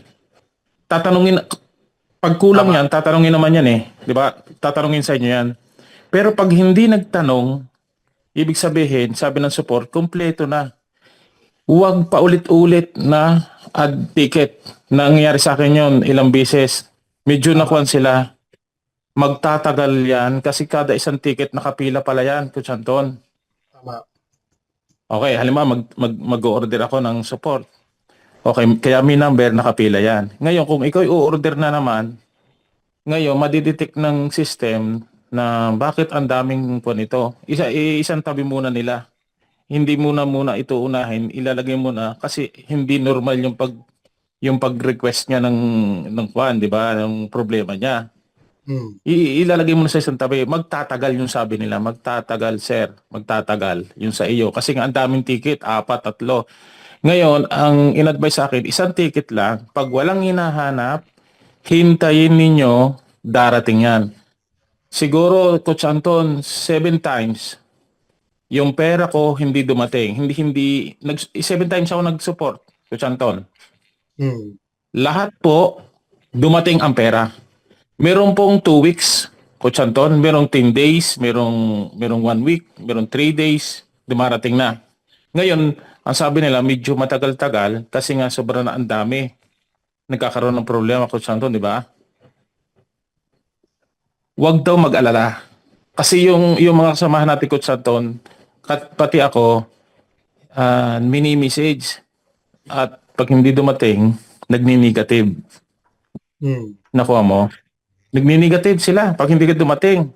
Tatanungin, pag kulang yan, tatanungin naman yan di ba? Tatanungin sa inyo yan. Pero pag hindi nagtanong, ibig sabihin, sabi ng support, kumpleto na. Huwag paulit-ulit na add ticket. Nangyayari sa akin yun ilang beses. Medyo nakuhan sila. Magtatagal yan kasi kada isang ticket nakapila pala yan, Coach Anton. Tama. Okay, halimbawa mag-order ako ng support. Okay, kaya may number nakapila yan. Ngayon, kung ikaw i-order na naman, ngayon madidetect ng system na bakit ang daming po nito. Isang tabi muna nila. Hindi muna ito unahin, ilalagay muna kasi hindi normal yung pag-request niya ng kwan, 'di ba? Ng problema niya. Ilalagay mo na sa isang tabi. Magtatagal yung sabi nila. Magtatagal, sir. Magtatagal yung sa iyo. Kasi nga ang daming ticket, 4, 3. Ngayon, ang in-advise sa akin, isang ticket lang. Pag walang hinahanap, hintayin ninyo, darating yan. Siguro, Coach Anton, 7 times, yung pera ko hindi dumating. 7 times ako nag-support, Coach Anton. Lahat po, dumating ang pera. Meron pong 2 weeks, Coach Anton. Merong 10 days, merong 1 week, merong 3 days, dumarating na. Ngayon, ang sabi nila, medyo matagal-tagal kasi nga sobrang na ang dami. Nagkakaroon ng problema, Coach Anton, di ba? Huwag daw mag-alala. Kasi yung mga kasamahan natin, Coach Anton, pati ako, mini-message. At pag hindi dumating, nagni-negative. Nakuha mo? Nagni-negative sila pag hindi ka dumating.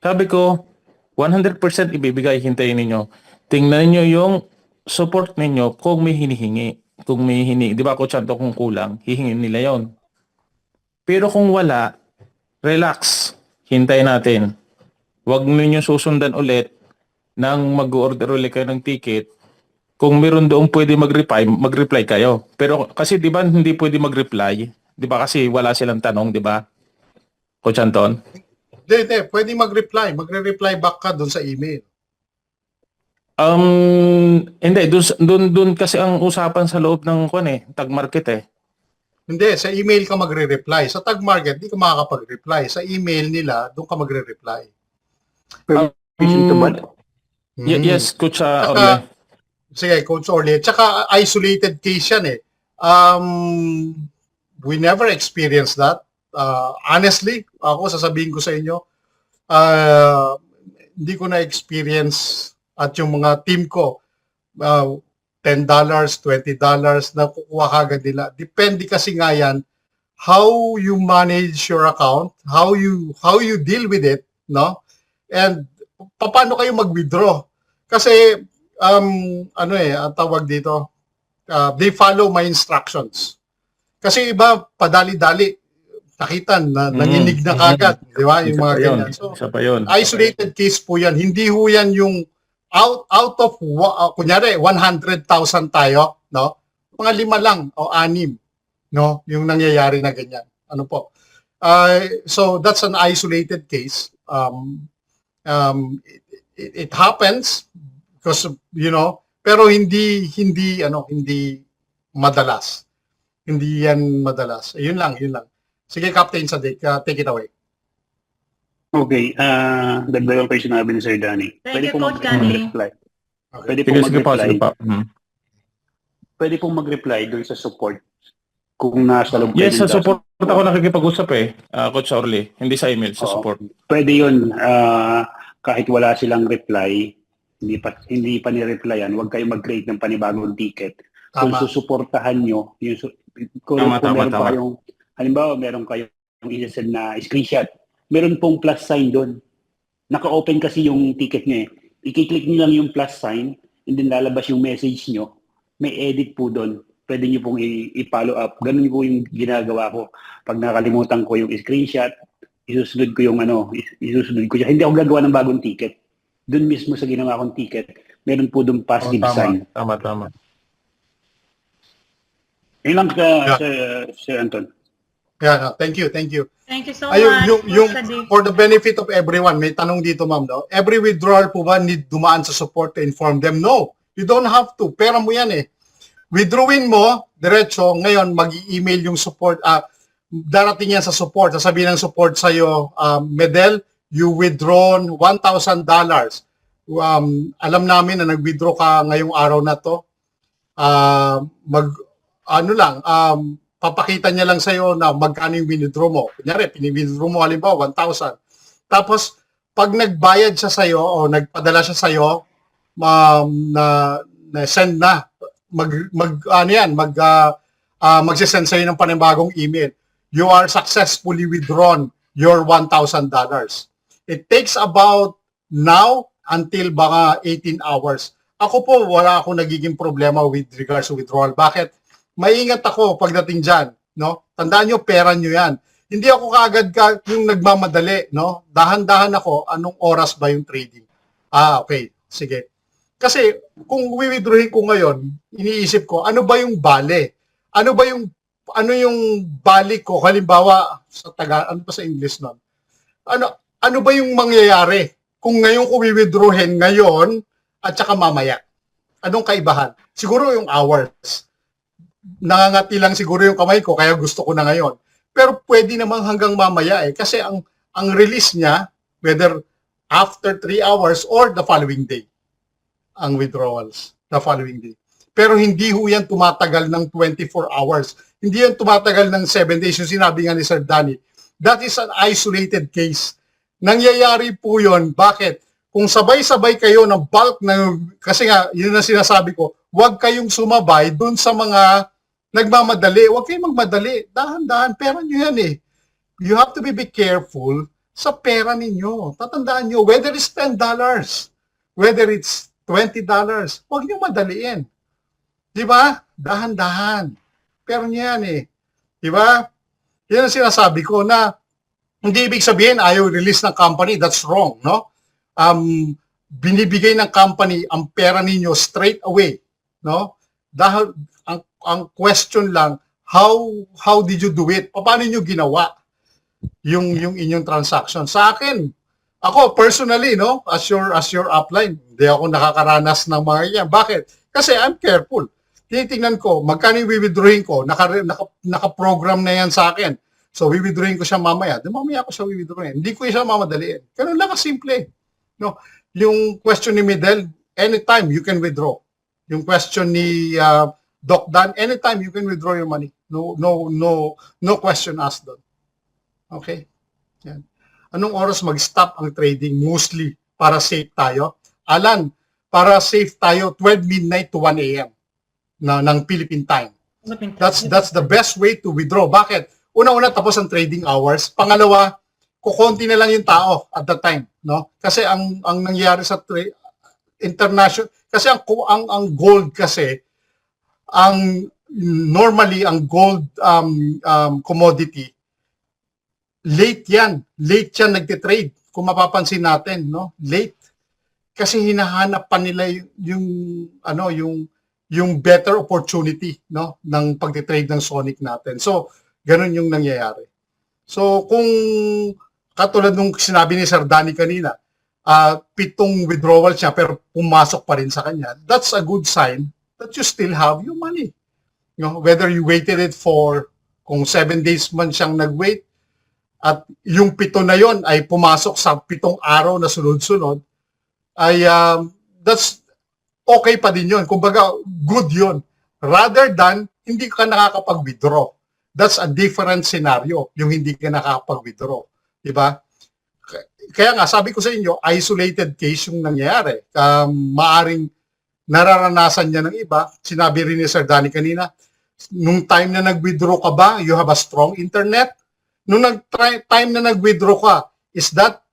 Sabi ko, 100% ibibigay, hintayin ninyo. Tingnan niyo yung support ninyo kung may hinihingi. Kung may hinihingi, di ba Coach Anton, kung kulang, hihingin nila yon. Pero kung wala, relax. Hintayin natin. Huwag ninyo susundan ulit nang mag-order ulit kayo ng ticket. Kung meron doon pwede mag-reply kayo. Pero kasi di ba hindi pwede mag-reply? Di ba kasi wala silang tanong, di ba? Coach Anton? Hindi. Pwede mag-reply. Magre-reply back ka doon sa email. Hindi. Doon kasi ang usapan sa loob ng tag market Hindi, sa email ka magre-reply. Sa tag market, di ka makakapag-reply. Sa email nila, doon ka magre-reply. Yes, Coach Orle. Sige, Coach Orle. Tsaka isolated case yan we never experienced that. Honestly, ako sasabihin ko sa inyo, hindi ko na-experience at yung mga team ko, $10, $20 na kukuha kagad nila. Depende kasi nga yan how you manage your account, how you deal with it, no? And paano kayo mag-withdraw? Kasi ang tawag dito, they follow my instructions. Kasi iba padali-dali nakita na nanginig na kagad, di ba? Yung mga ganyan. So, Isa pa yun. isolated case po yan. Hindi ho yan yung out of kunyari 100,000 tayo, no? Mga 5 lang o 6, no? Yung nangyayari na ganyan. Ano po? So that's an isolated case. It happens because pero hindi madalas. Hindi yan madalas. Yun lang. Sige, Captain Sadik, take it away. Okay, dagdagan ko yung sinabi ni Sir Danny. Thank you, pong Coach Danny. mag-reply. Okay. Pwede Sige, pong sige pa, mag-reply. sige pa. Pwede pong mag-reply dun sa support kung nasa loob kayo Yes, sa ng support ako nakikipag-usap Coach Orly. Hindi sa email, sa Oo. support. Pwede yun, kahit wala silang reply, hindi pa ni-replyan, huwag kayong mag-create ng panibagong ticket. Kung Tama. susuportahan nyo, kung Tama. meron pa kayong, halimbawa meron kayong isasend na screenshot, meron pong plus sign doon. Naka-open kasi yung ticket nyo eh. I-click nyo lang yung plus sign, and then lalabas yung message nyo. May edit po doon. Pwede nyo pong i-follow up. Ganun po yung ginagawa ko. Pag nakalimutan ko yung screenshot, isusunod ko siya. Hindi ako gagawa ng bagong ticket. Doon mismo sa ginawa kong ticket, meron po doon positive sign. Tama. Yun lang Yeah. Sir Anton. Yeah, no, thank you. Thank you so Ayun, much, yung Coach Sadik. for the benefit of everyone, may tanong dito, ma'am, no? Every withdrawal po ba need dumaan sa support to inform them? No, you don't have to. Pera mo yan eh. Withdrawin mo, diretso, ngayon mag-i-email yung support, darating yan sa support, sasabihin ng support sa'yo, Medel, you withdrawn $1,000. Alam namin na nag-withdraw ka ngayong araw na to. Papakita niya lang sa'yo na magkano yung withdraw mo. Kunyari, pinibiddraw mo halimbawa 1,000. Tapos, pag nagbayad siya sa'yo o nagpadala siya sa'yo, send na, magsisend sa'yo ng panibagong email. You are successfully withdrawn your $1,000. It takes about now until baka 18 hours. Ako po, wala akong nagiging problema with regards to withdrawal. Bakit? Maingat ako pagdating dyan, no? Tandaan nyo, pera nyo yan. Hindi ako kaagad yung nagmamadali, no? Dahan-dahan ako, anong oras ba yung trading? Okay, sige. Kasi kung withdrawin ko ngayon, iniisip ko, ano ba yung bale? Ano yung balik ko? Halimbawa, ano pa sa English nun? Ano ba yung mangyayari kung ngayon ko withdrawin ngayon at saka mamaya? Anong kaibahan? Siguro yung hours. Nangangati lang siguro yung kamay ko kaya gusto ko na ngayon. Pero pwede namang hanggang mamaya eh kasi ang release niya whether after 3 hours or the following day ang withdrawals the following day. Pero hindi ho yan tumatagal ng 24 hours. Hindi yan tumatagal ng 7 days yung sinabi nga ni Sir Danny. That is an isolated case. Nangyayari po yun. Bakit? Kung sabay-sabay kayo ng bulk kasi nga yun ang sinasabi ko, huwag kayong sumabay dun sa mga nagmamadali. Huwag kayong magmadali. Dahan-dahan. Pera nyo yan eh. You have to be careful sa pera ninyo. Tatandaan nyo, whether it's $10, whether it's $20, huwag nyo madaliin. Di ba? Dahan-dahan. Pera nyo yan eh. Di ba? Yan ang sinasabi ko na hindi ibig sabihin ayaw release ng company. That's wrong, no? Binibigay ng company ang pera ninyo straight away, no? Dahil ang question lang, how did you do it? Paano niyo ginawa yung inyong transaction? Sa akin, ako personally, no, as your upline, hindi ako nakakaranas ng mga yan. Bakit? Kasi I'm careful. Tinitingnan ko, magkano yung withdrawing ko, naka-program na yan sa akin. So, withdrawing ko siya mamaya. Mamaya ko siya withdrawing. Hindi ko siya mamadaliin. Ganun lang kasimple. No? Yung question ni Medel, anytime you can withdraw. Yung question ni Doc Dan, anytime you can withdraw your money. No question asked doon. Okay? Yan. Anong oras mag-stop ang trading? Mostly para safe tayo. Alan, para safe tayo 12 midnight to 1 a.m. ng Philippine time. That's the best way to withdraw. Bakit? Una-una tapos ang trading hours. Pangalawa, kukonti na lang yung tao at that time, no? Kasi ang nangyayari sa international, kasi ang gold kasi, ang normally ang gold commodity, late yan nagte-trade. Kung mapapansin natin, no? Late. Kasi hinahanap pa nila yung better opportunity, no, ng pagte-trade ng Sonic natin. So, ganun yung nangyayari. So, kung katulad nung sinabi ni Sir Danny kanina, 7 withdrawal siya pero pumasok pa rin sa kanya, that's a good sign that you still have your money. You know, whether you waited it for, kung 7 days man siyang nag-wait, at yung 7 na yon ay pumasok sa 7 araw na sunod-sunod, ay that's okay pa din yun. Kumbaga, good yun. Rather than, hindi ka nakakapag-withdraw. That's a different scenario, yung hindi ka nakakapag-withdraw. Diba? Kaya nga, sabi ko sa inyo, isolated case yung nangyayari. Maaring nararanasan niya ng iba. Sinabi rin ni Sir Danny kanina, nung time na nag-withdraw ka ba, you have a strong internet? Nung time na nag-withdraw ka, is that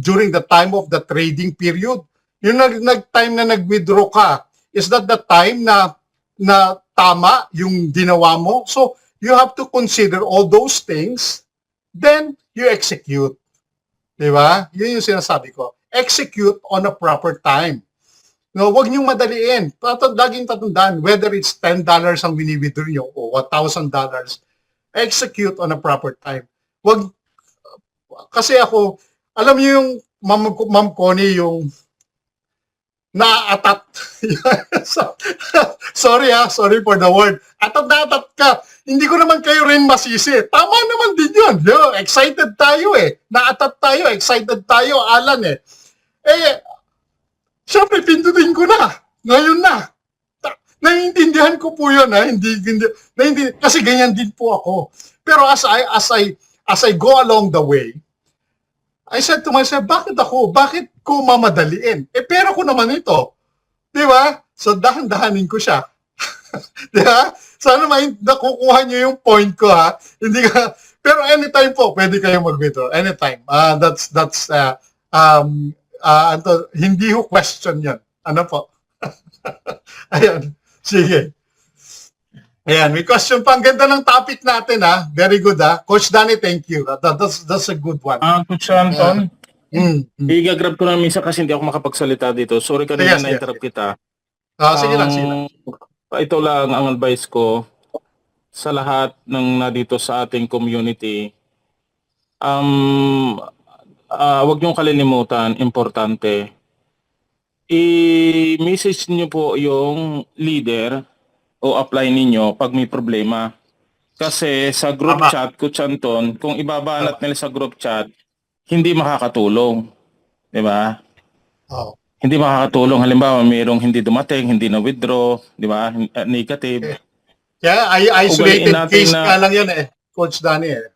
during the time of the trading period? Yung time na nag-withdraw ka, is that the time na tama yung ginawa mo? So, you have to consider all those things, then you execute. Diba? Yun yung sinasabi ko. Execute on a proper time. No, wag niyong madaliin. Laging tatandaan, whether it's $10 ang wini-withdraw niyo o $1,000, execute on a proper time. Wag, kasi ako, alam niyo yung Ma'am Connie, yung na-atat. Sorry for the word. Atat ka. Hindi ko naman kayo rin masisi. Tama naman din yun. Yo, excited tayo eh. Na-atat tayo, excited tayo, Alan eh. Siyempre, pindutin ko na. Ngayon na. Naiintindihan ko po yun ha. Kasi ganyan din po ako. Pero as I go along the way, I said to myself, bakit ko mamadaliin? Pero ko naman ito. Di ba? So, dahan-dahanin ko siya. Di ba? Sana nakukuha niyo yung point ko, ha? Pero anytime po, pwede kayong mag-withdraw. Anytime. Hindi ko question yan. Ano po? Ayan. Sige. Ayan, may question pa. Ang ganda ng topic natin, ha? Very good, ha? Coach Danny, thank you. That's a good one. Coach Anton, i-grab ko na minsan kasi hindi ako makapagsalita dito. Sorry kanina na-interrupt kita. Sige lang. Ito lang ang advice ko sa lahat ng nandito sa ating community. Huwag niyong kalilimutan, importante. I-message niyo po yung leader o apply ninyo pag may problema. Kasi sa group chat, Coach Anton, kung ibabanat nila sa group chat, hindi makakatulong. Di ba? Hindi makakatulong. Halimbawa, mayroong hindi dumating, hindi na-withdraw, di ba? Negative. Kaya isolated case nga lang yan eh, Coach Danny eh.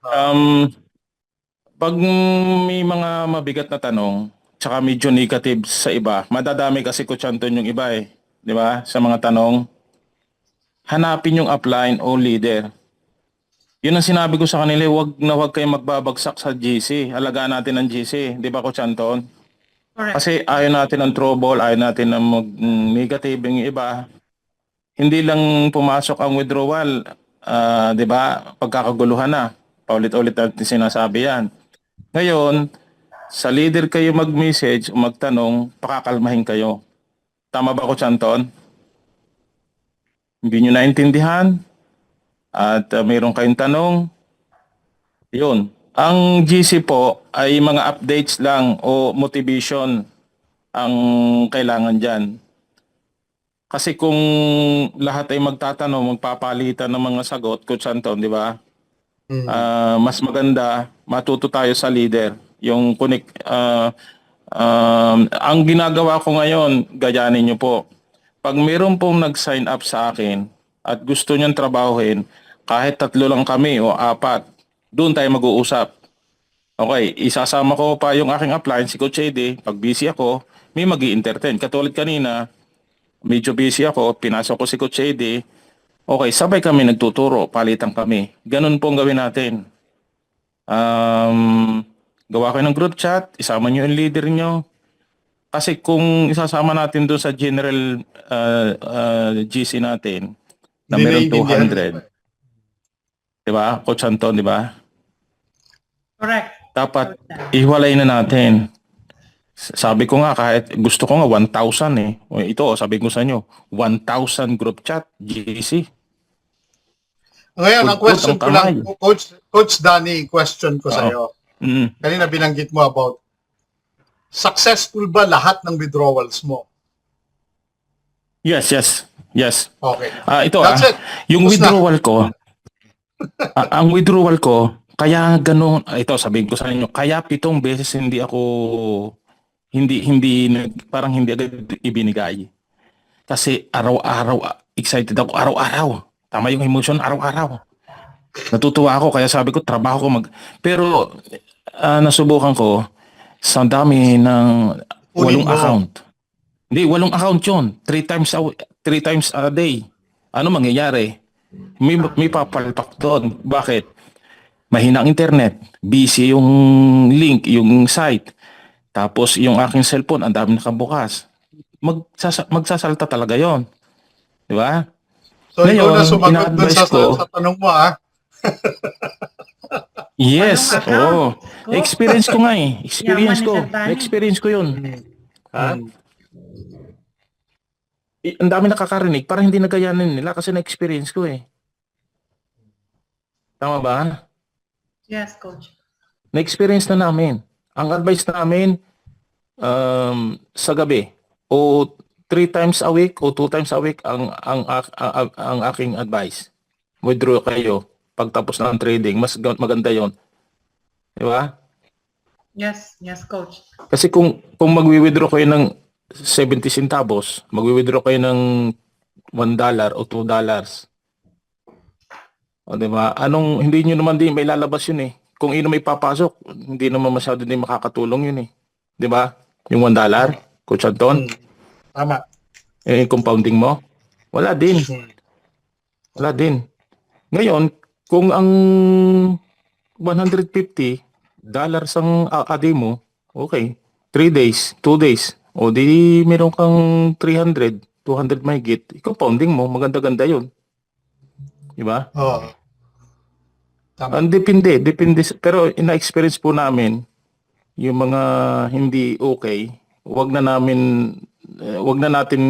Pag may mga mabigat na tanong, tsaka medyo negative sa iba, madadami kasi Coach Anton yung iba eh. Di ba? Sa mga tanong, hanapin yung upline o leader. Yun ang sinabi ko sa kanila, wag kayong magbabagsak sa GC. Alagaan natin ang GC. Di ba, Coach Anton? Correct. Kasi ayaw natin ng trouble, ayaw natin ng negative yung iba. Hindi lang pumasok ang withdrawal, di ba? Pagkakaguluhan na. Paulit-ulit natin sinasabi yan. Ngayon, sa leader kayo mag-message o magtanong, pakakalmahin kayo. Tama ba, Coach Anton? Hindi nyo naintindihan at mayroon kayong tanong, yun. Ang GC po ay mga updates lang o motivation ang kailangan dyan. Kasi kung lahat ay magtatanong, magpapalitan ng mga sagot, Coach Anton, di ba? Mas maganda, matuto tayo sa leader. Yung ang ginagawa ko ngayon, gayanin nyo po. Pag mayroon pong nag-sign up sa akin at gusto niyang trabahuhin, kahit 3 lang kami o 4, doon tayo mag-uusap. Okay, isasama ko pa yung aking upline, si Coach Eddie. Pag busy ako, may mag-i-entertain. Katulad kanina, medyo busy ako, pinasok ko si Coach AD. Okay, sabay kami nagtuturo, palitan kami. Ganun po ang gawin natin. Gawa kayo ng group chat, isama nyo yung leader nyo. Kasi kung isasama natin doon sa general GC natin, na Hindi meron naiintindihan. 200, di ba? Coach Anton, di ba? Correct. Dapat ihiwalay na natin. Sabi ko nga, kahit gusto ko nga 1,000 eh. O, ito, sabi ko sa inyo, 1,000 group chat, GC. Ngayon, ang Put question ang ko lang, kamay. Coach Danny, question ko sa iyo. Mm. Kanina binanggit mo about successful ba lahat ng withdrawals mo? Yes. Okay. Ito That's it. yung Tapos na. withdrawal ko, ang withdrawal ko, kaya ganun, ito sabihin ko sa inyo, kaya 7 beses parang hindi agad ibinigay. Kasi araw-araw, excited ako, araw-araw. Tama yung emotion, araw-araw. Natutuwa ako, kaya sabi ko, trabaho ko Pero, nasubukan ko, sa dami ng 8 Kunin mo. account. Hindi, 8 account yun. 3 times a day. Ano mangyayari? May papalpak doon. Bakit? Mahina ang internet. Busy yung link, yung site. Tapos yung aking cellphone, ang dami nakabukas. Magsasalta talaga yon, di ba? So, ikaw Ngayon, na sumagot dun ina-advise ko- sa tanong mo, ah. Yes, Anong account? oo. Experience ko nga eh. Experience Yaman ni ko. Sir Danny. Experience ko yun. Ha? Ang dami nakakarinig, parang hindi nagayanin nila kasi na-experience ko eh. Tama ba? Yes, Coach. Na-experience na namin. Ang advice namin, sa gabi, o 3 times a week o 2 times a week ang aking advice. Withdraw kayo pagtapos ng trading. Mas maganda yon, di ba? Yes, Coach. Kasi kung magwi-withdraw kayo ng 70 centavos, magwi-withdraw kayo ng $1 o $2. O diba? Hindi nyo naman din may lalabas yun eh. Kung ino may papasok, hindi naman masyado din makakatulong yun eh. Di ba? Yung $1, Coach Anton, Tama. yung compounding mo, wala din. Wala din. Ngayon, kung ang $150 ang AD mo, okay. 3 days, 2 days, o di meron kang 300, 200 mahigit, compounding mo, maganda-ganda yun. Diba? Oo. Tama. Depende. Pero ina-experience po namin, yung mga hindi okay, wag na natin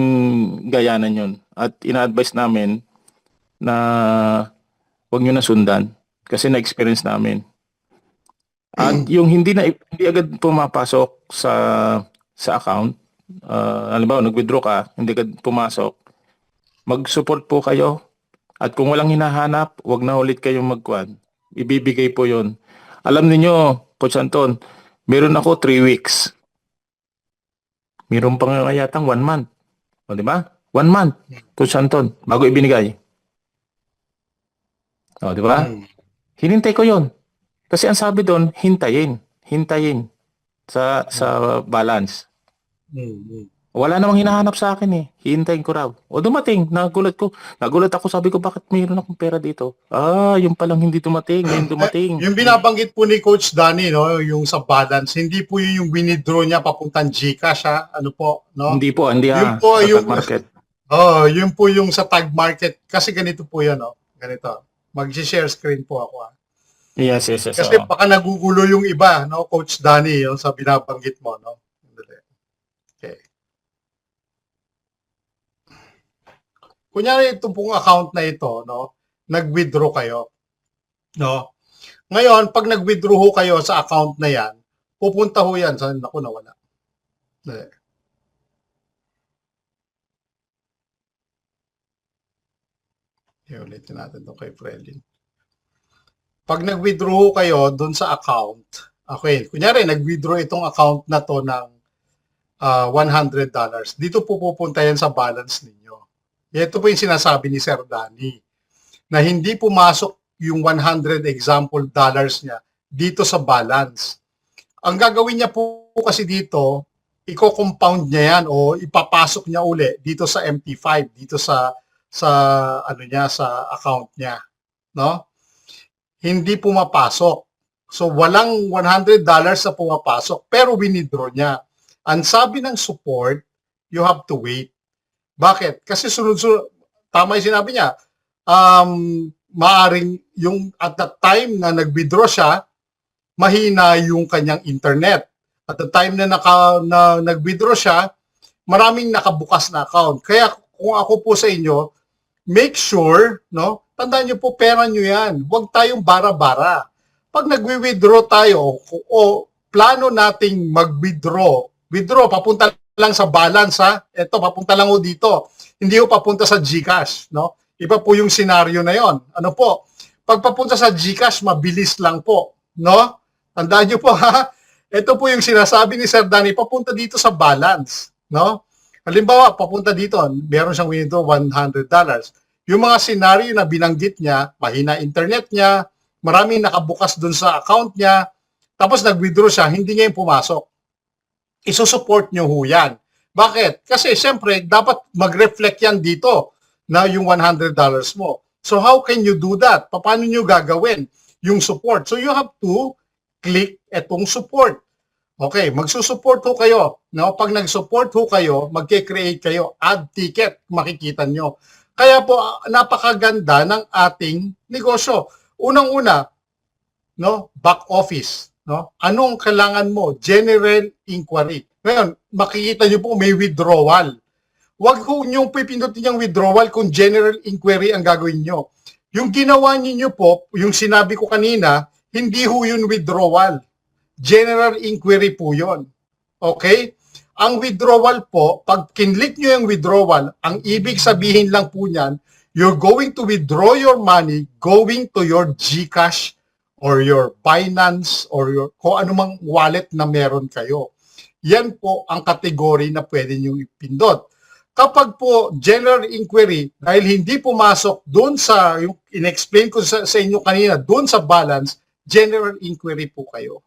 gayanan yun. At ina-advise namin na wag nyo na sundan kasi na-experience namin. At yung hindi agad pumapasok sa account, halimbawa nag-withdraw ka, hindi agad pumasok, mag-support po kayo. At kung walang hinahanap, wag na ulit kayong magkuhan. Ibibigay po yon. Alam niyo, Coach Anton, meron ako 3 weeks. Meron pa nga yatang 1 month. O, di ba? 1 month, Coach Anton, bago ibinigay. O, di ba? Hinintay ko yon. Kasi ang sabi doon, hintayin sa balance. Wala namang hinahanap sa akin eh. Hihintayin ko raw. O dumating, nagulat ako, sabi ko, bakit mayroon akong pera dito? Yung palang hindi dumating, ngayon dumating. Yung binabanggit po ni Coach Danny, no, yung sa balance, hindi po yun yung winidraw niya papuntang GCash, ha? Ano po, no? Hindi po, hindi Yun po, sa yung- market. Yun po yung sa tag market. Kasi ganito po yan, no? Ganito. Mag-share screen po ako, ha? Yes. Kasi baka nagugulo yung iba, no, Coach Danny, yung sa binabanggit mo, no? Okay. Kunyari itong pong account na ito, no, nag-withdraw kayo, no? Ngayon, pag nag-withdraw ho kayo sa account na yan, pupunta ho yan sa, naku, nawala. Dali. Ulitin natin ito kay Frelin. Pag nag-withdraw ho kayo dun sa account, okay, kunyari nag-withdraw itong account na to ng $100. Dito po pupunta yan sa balance ninyo. Ito po yung sinasabi ni Sir Danny na hindi pumasok yung 100 example dollars niya dito sa balance. Ang gagawin niya po kasi dito, iko-compound niya yan o ipapasok niya uli dito sa MT5, dito sa ano niya, sa account niya, no? Hindi pumapasok. So walang $100 na pumapasok pero winidraw niya. Ang sabi ng support, you have to wait. Bakit? Kasi sunod-sunod, tama yung sinabi niya, maaring yung at the time na nag-withdraw siya, mahina yung kanyang internet. At the time na nag-withdraw siya, maraming nakabukas na account. Kaya kung ako po sa inyo, make sure, no, tandaan niyo po, pera niyo yan. Huwag tayong bara-bara. Pag nagwi-withdraw tayo o plano nating mag-withdraw, papunta lang sa balance, ha? Ito, papunta lang ho dito. Hindi ho papunta sa GCash, no? Iba po yung senaryo na yon. Ano po? Pag papunta sa GCash, mabilis lang po, no? Tandaan niyo po, ha? Ito po yung sinasabi ni Sir Danny, papunta dito sa balance, no? Halimbawa, papunta dito, meron siyang withdraw $100. Yung mga senaryo na binanggit niya, mahina internet niya, maraming nakabukas dun sa account niya, tapos nag-withdraw siya, hindi niya yung pumasok. Isusupport niyo ho yan. Bakit? Kasi siyempre, dapat mag-reflect yan dito na yung $100 mo. So how can you do that? Paano niyo gagawin yung support? So you have to click etong support. Okay, magsusupport ho kayo. No? Pag nag-support ho kayo, magke-create kayo, add ticket, makikita nyo. Kaya po, napakaganda ng ating negosyo. Unang-una, no, back office. No? Anong kailangan mo? General inquiry. Ngayon, makikita nyo po may withdrawal. Huwag ho nyo pipindutin yung withdrawal kung general inquiry ang gagawin nyo. Yung ginawa niyo po, yung sinabi ko kanina, hindi ho yun withdrawal. General inquiry po yun. Okay? Ang withdrawal po, pag kinlik nyo yung withdrawal, ang ibig sabihin lang po niyan, you're going to withdraw your money going to your GCash or your Binance or your kung anumang wallet na meron kayo. Yan po ang kategory na pwede nyo ipindot. Kapag po general inquiry, dahil hindi pumasok doon sa, yung in-explain ko sa inyo kanina, doon sa balance, general inquiry po kayo.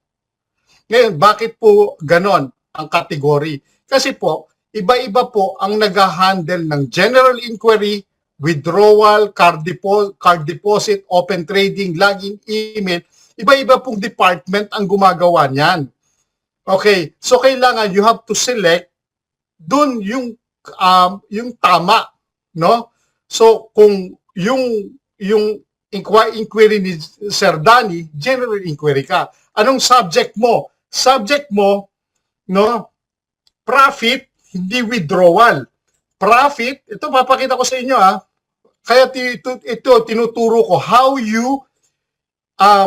Ngayon, bakit po ganon ang category? Kasi po, iba-iba po ang nag-handle ng general inquiry, withdrawal, card deposit, open trading, login, email. Iba-iba pong department ang gumagawa niyan. Okay, so kailangan you have to select dun yung tama, no? So kung yung inquiry ni Sir Danny, general inquiry ka. Anong subject mo? Subject mo, no, profit, hindi withdrawal. Profit, ito papakita ko sa inyo, ha. Kaya ito tinuturo ko how you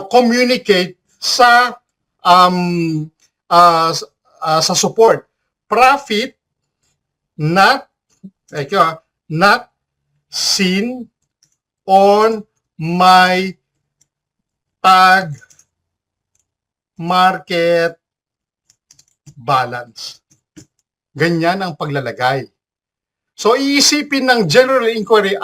communicate sa support. Profit not seen on my tag market balance. Ganyan ang paglalagay. So, iisipin ng general inquiry,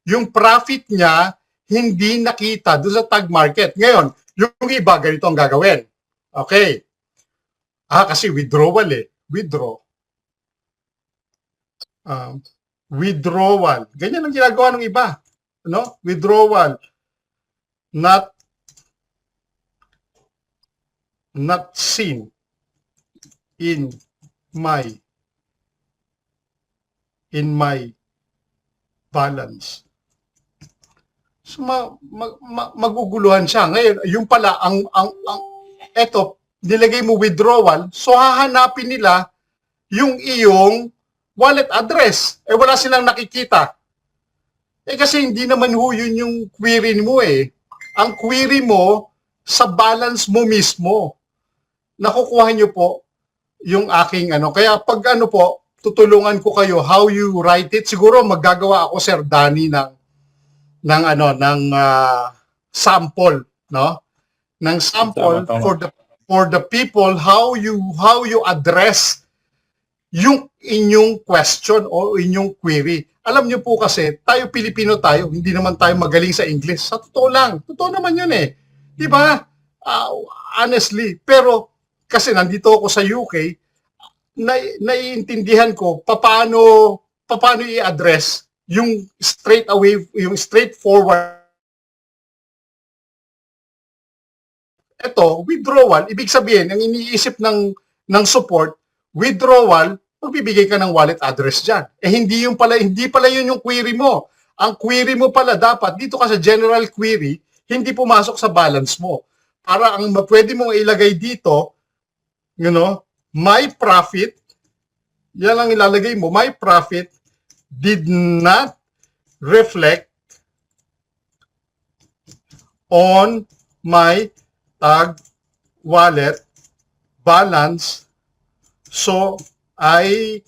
yung profit niya hindi nakita doon sa tag market. Ngayon, yung iba, ganito ang gagawin. Okay. Kasi withdrawal Withdraw. Withdrawal. Ganyan ang ginagawa ng iba. No? Withdrawal. Not seen in my balance. So maguguluhan siya. Ngayon, yung pala eto, nilagay mo withdrawal, so hahanapin nila yung iyong wallet address. Wala silang nakikita. Kasi hindi naman ho yun yung query mo Ang query mo sa balance mo mismo. Nakukuha nyo po yung aking Kaya pag po, tutulungan ko kayo how you write it. Siguro maggagawa ako, Sir Danny, ng sample, no? Ng sample for the people how you address yung inyong question o inyong query. Alam niyo po kasi, tayo Pilipino tayo, hindi naman tayo magaling sa English. Sa totoo lang. Totoo naman yun 'Di ba? Honestly, pero kasi nandito ako sa UK, naiintindihan ko paano i-address yung straightforward. Ito, withdrawal, ibig sabihin, ang iniisip ng support, withdrawal, magbibigay ka ng wallet address dyan. Hindi pala yun yung query mo. Ang query mo pala dapat, dito ka sa general query, hindi pumasok sa balance mo. Para ang pwede mong ilagay dito, my profit, yan lang ilalagay mo, my profit did not reflect on my tag wallet balance, so I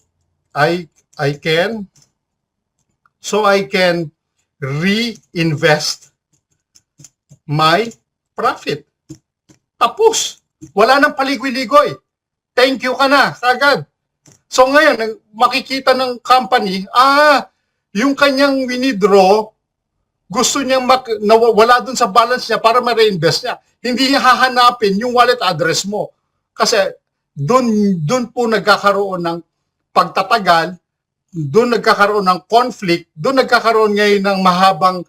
can reinvest my profit. Tapos, wala nang paligoy-ligoy. Thank you ka na, agad. So ngayon, makikita ng company, yung kanyang winidraw, gusto niyang wala dun sa balance niya para ma-reinvest niya. Hindi niya hahanapin yung wallet address mo. Kasi dun po nagkakaroon ng pagtatagal, dun nagkakaroon ng conflict, dun nagkakaroon ngayon ng mahabang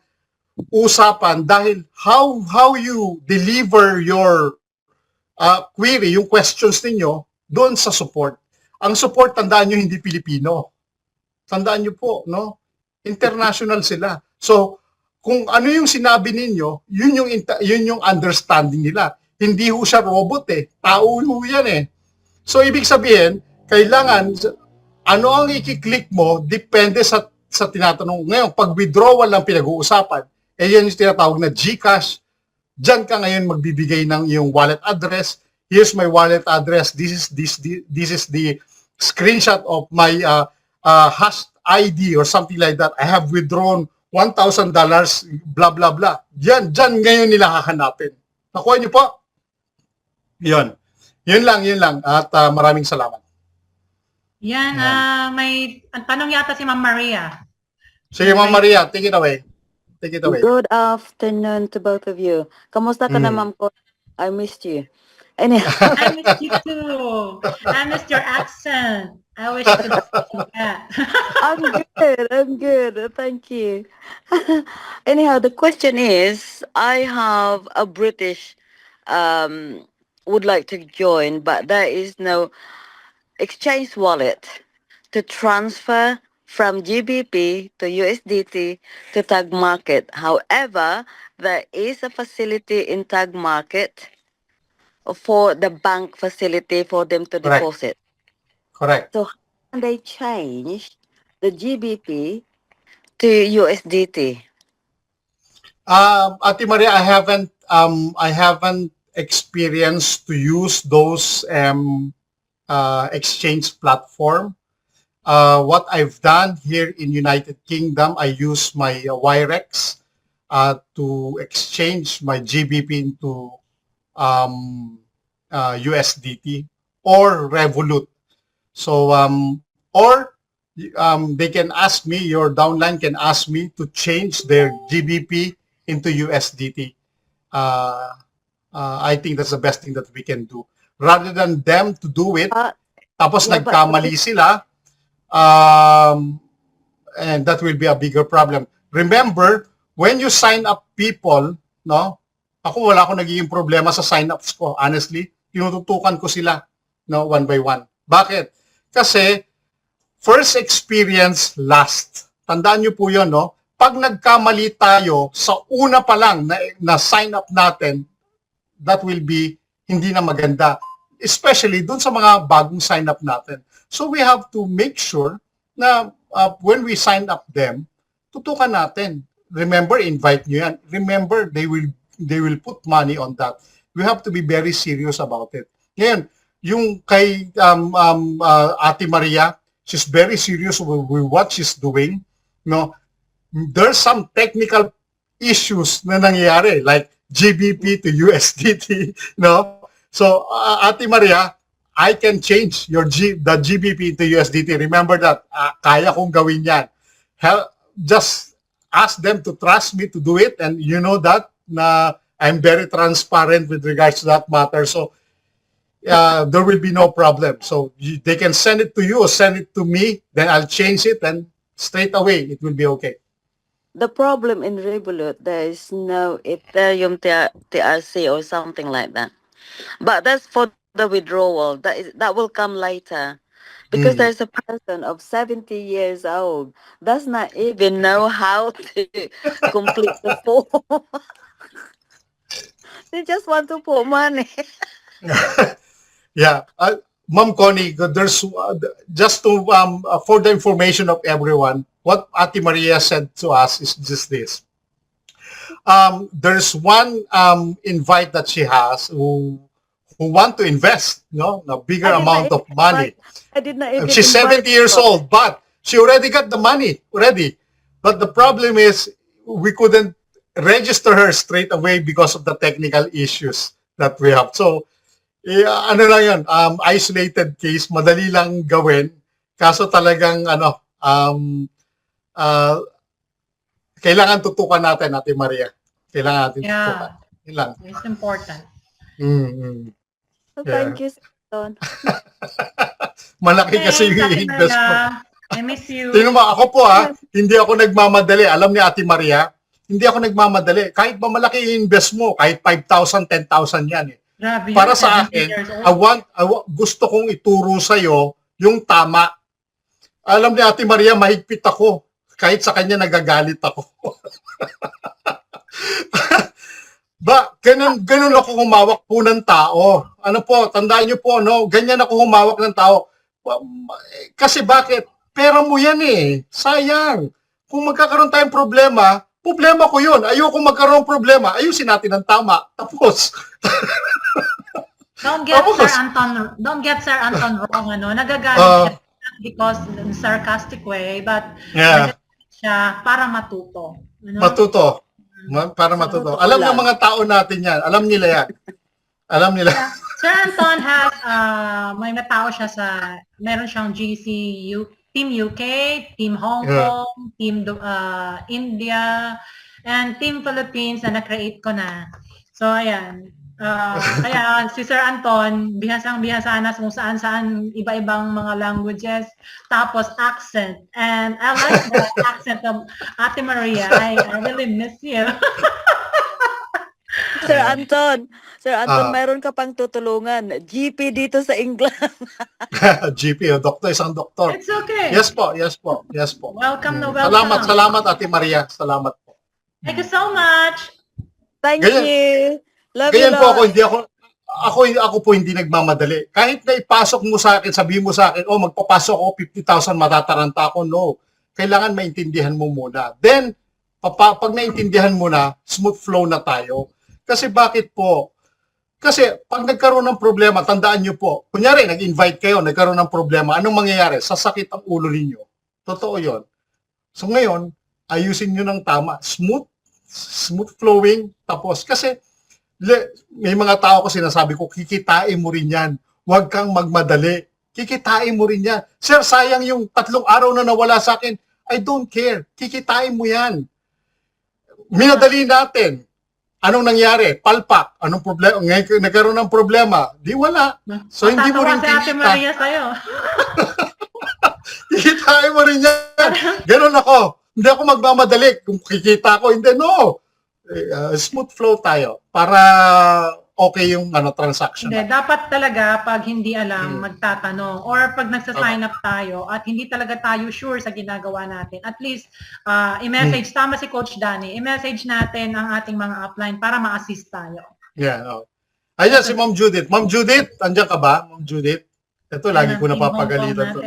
usapan dahil how you deliver your query, yung questions ninyo, doon sa support. Ang support, tandaan nyo, hindi Pilipino. Tandaan nyo po, no? International sila. So, kung ano yung sinabi ninyo, yun yung understanding nila. Hindi ho siya robot Tao ho yan So, ibig sabihin, kailangan, ano ang i-click mo, depende sa tinatanong. Ngayon, pag withdrawal lang pinag-uusapan, yan yung tinatawag na GCash. Diyan ka ngayon magbibigay ng yung wallet address. Here's my wallet address. This is the screenshot of my hash ID or something like that. I have withdrawn $1,000, blah, blah, blah. Diyan ngayon nila hahanapin. Nakuha niyo po? Yun. Yun lang. At maraming salamat. Yan, may tanong yata si Ma'am Maria. Sige, Ma'am Maria, take it away. Take it away. Good afternoon to both of you. Kamusta ka na, Ma'am ko? I missed you. Anyhow. I missed you too. I missed your accent. I wish to see that. I'm good. Thank you. Anyhow, the question is, I have a British would like to join, but there is no exchange wallet to transfer from GBP to USDT to Tag Market. However, there is a facility in Tag Market for the bank facility for them to Correct. deposit. Correct. So how can they change the GBP to USDT? Ate Maria, I haven't experienced to use those exchange platform. What I've done here in United Kingdom, I use my Wirex to exchange my GBP into USDT or Revolut. So, they can ask me, your downline can ask me to change their GBP into USDT. I think that's the best thing that we can do. Rather than them to do it, tapos yeah, nagkamali sila, and that will be a bigger problem. Remember, when you sign up people, no? Ako wala akong nagiging problema sa sign-ups ko. Honestly, tinututukan ko sila, no, one by one. Bakit? Kasi first experience last. Tandaan niyo po 'yon, no? Pag nagkamali tayo sa una pa lang na sign up natin, that will be hindi na maganda. Especially dun sa mga bagong sign up natin. So we have to make sure na when we sign up them, tutukan natin. Remember, invite nyo yan. Remember, they will put money on that. We have to be very serious about it. Ngayon, yung kay Ate Maria, she's very serious with what she's doing. No, there's some technical issues na nangyayari, like GBP to USDT. No, so Ate Maria, I can change the GBP to USDT. Remember that. Kaya kong gawin yan. Just ask them to trust me to do it, and you know that na I'm very transparent with regards to that matter. So there will be no problem. So they can send it to you or send it to me, then I'll change it and straight away it will be okay. The problem in Revolut, there is no Ethereum TRC or something like that. But that's for the withdrawal. That will come later. Because there's a person of 70 years old does not even know how to complete the form. They just want to put money. Yeah. Ma'am Connie, there's just to for the information of everyone, what Ate Maria said to us is just this. There's one invite that she has who want to invest, a bigger amount of money. I did not even She's invite 70 years her. old, but she already got the money already. But the problem is we couldn't register her straight away because of the technical issues that we have. So, ano lang yun, isolated case, madali lang gawin. Kaso talagang, kailangan tutukan natin, Ate Maria. Kailangan natin tutukan. Yeah, Yun lang. it's important. So, thank you, Don. Malaki kasi yung Ate i-invest mo. Mela, I miss you. Tingnan mo, ako po hindi ako nagmamadali. Alam ni Ate Maria, hindi ako nagmamadali. Kahit ba malaki i-invest mo, kahit 5,000, 10,000 yan eh. Grabe, Para you're sa 70 akin, years old. gusto kong ituro sa'yo yung tama. Alam ni Ate Maria, mahigpit ako. Kahit sa kanya nagagalit ako. Ganun ako humawak po ng tao. Ano po, tandaan niyo po, ganyan ako humawak ng tao. Kasi bakit? Pera mo yan eh. Sayang. Kung magkakaroon tayong problema ko yun. Ayoko magkaroon problema. Ayusin natin ng tama. Tapos. Don't get Tapos. Sir Anton wrong, nagagalit siya because in sarcastic way, but Yeah. nagagalit siya para matuto. Matuto. Para matuto. Alam ng mga tao natin yan. Alam nila yan. Alam nila. Sir Anton has, may tao siya meron siyang Team UK, Team Hong Kong, Team India, and Team Philippines na na-create ko na. So, ayan. Kaya si Sir Anton, bihasang-bihasa na kung saan-saan iba-ibang mga languages, tapos accent. And I like the accent of Ate Maria. I really miss you. Sir Anton, mayroon ka pang tutulungan. GP dito sa England. GP, doktor, isang doktor. It's okay. Yes po. Welcome na welcome. Salamat Ate Maria. Salamat po. Thank you so much. Thank Ganyan. you. Love Ganyan you, po Lord. ako po hindi nagmamadali. Kahit na ipasok mo sa akin, sabihin mo sa akin, magpapasok ako 50,000, matataranta ako. No. Kailangan maintindihan mo muna. Then, pag naintindihan mo na, smooth flow na tayo. Kasi bakit po? Kasi pag nagkaroon ng problema, tandaan nyo po, kunyari, nag-invite kayo, nagkaroon ng problema, anong mangyayari? Sasakit ang ulo ninyo. Totoo yon. So ngayon, ayusin nyo ng tama. Smooth flowing. Tapos, kasi may mga tao ko sinasabi ko, kikitain mo rin yan. Huwag kang magmadali. Kikitain mo rin yan. Sir, sayang yung 3 araw na nawala sa akin. I don't care. Kikitain mo yan. Minadali natin. Anong nangyari? Palpak. Anong problema? Ngayon nagkaroon ng problema. Di wala. So hindi mo rin si Ate Maria sa'yo. Kikitain mo rin yan. Ganon ako. Hindi ako magmamadali. Kung kikita ko, hindi. No. Smooth flow tayo para okay yung transaction. Hindi, dapat talaga pag hindi alam, magtatanong. Or pag nagsa-sign up tayo at hindi talaga tayo sure sa ginagawa natin, at least i-message, tama si Coach Danny, i-message natin ang ating mga upline para ma-assist tayo. Yeah. Ayan si Ma'am Judith. Ma'am Judith, andiyan ka ba? Ma'am Judith? Ito, lagi ko napapagalitan to.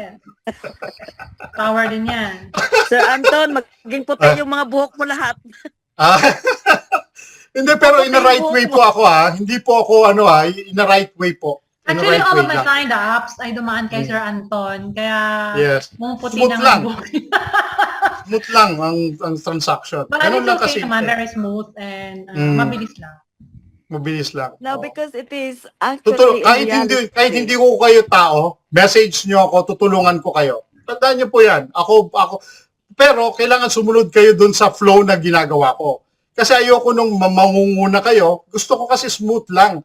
Power din yan. Sir Anton, maging puti yung mga buhok mo lahat. Hindi, pero in the right way po ako Hindi po ako in the right way po. In the Actually, right all way of my lang. sign-ups ay dumaan kay Sir Anton. Kaya, Yes. puti Smooth na lang. ang buhok. Smooth lang ang transaction. But Ganun it's lang okay kasi. naman, very smooth and mabilis lang. Mabilis lang. No, Oo. because it is actually Kahit hindi ko kayo tao, message nyo ako, tutulungan ko kayo. Tandaan nyo po yan. Ako, pero kailangan sumunod kayo dun sa flow na ginagawa ko. Kasi ayoko nung mangunguna kayo. Gusto ko kasi smooth lang.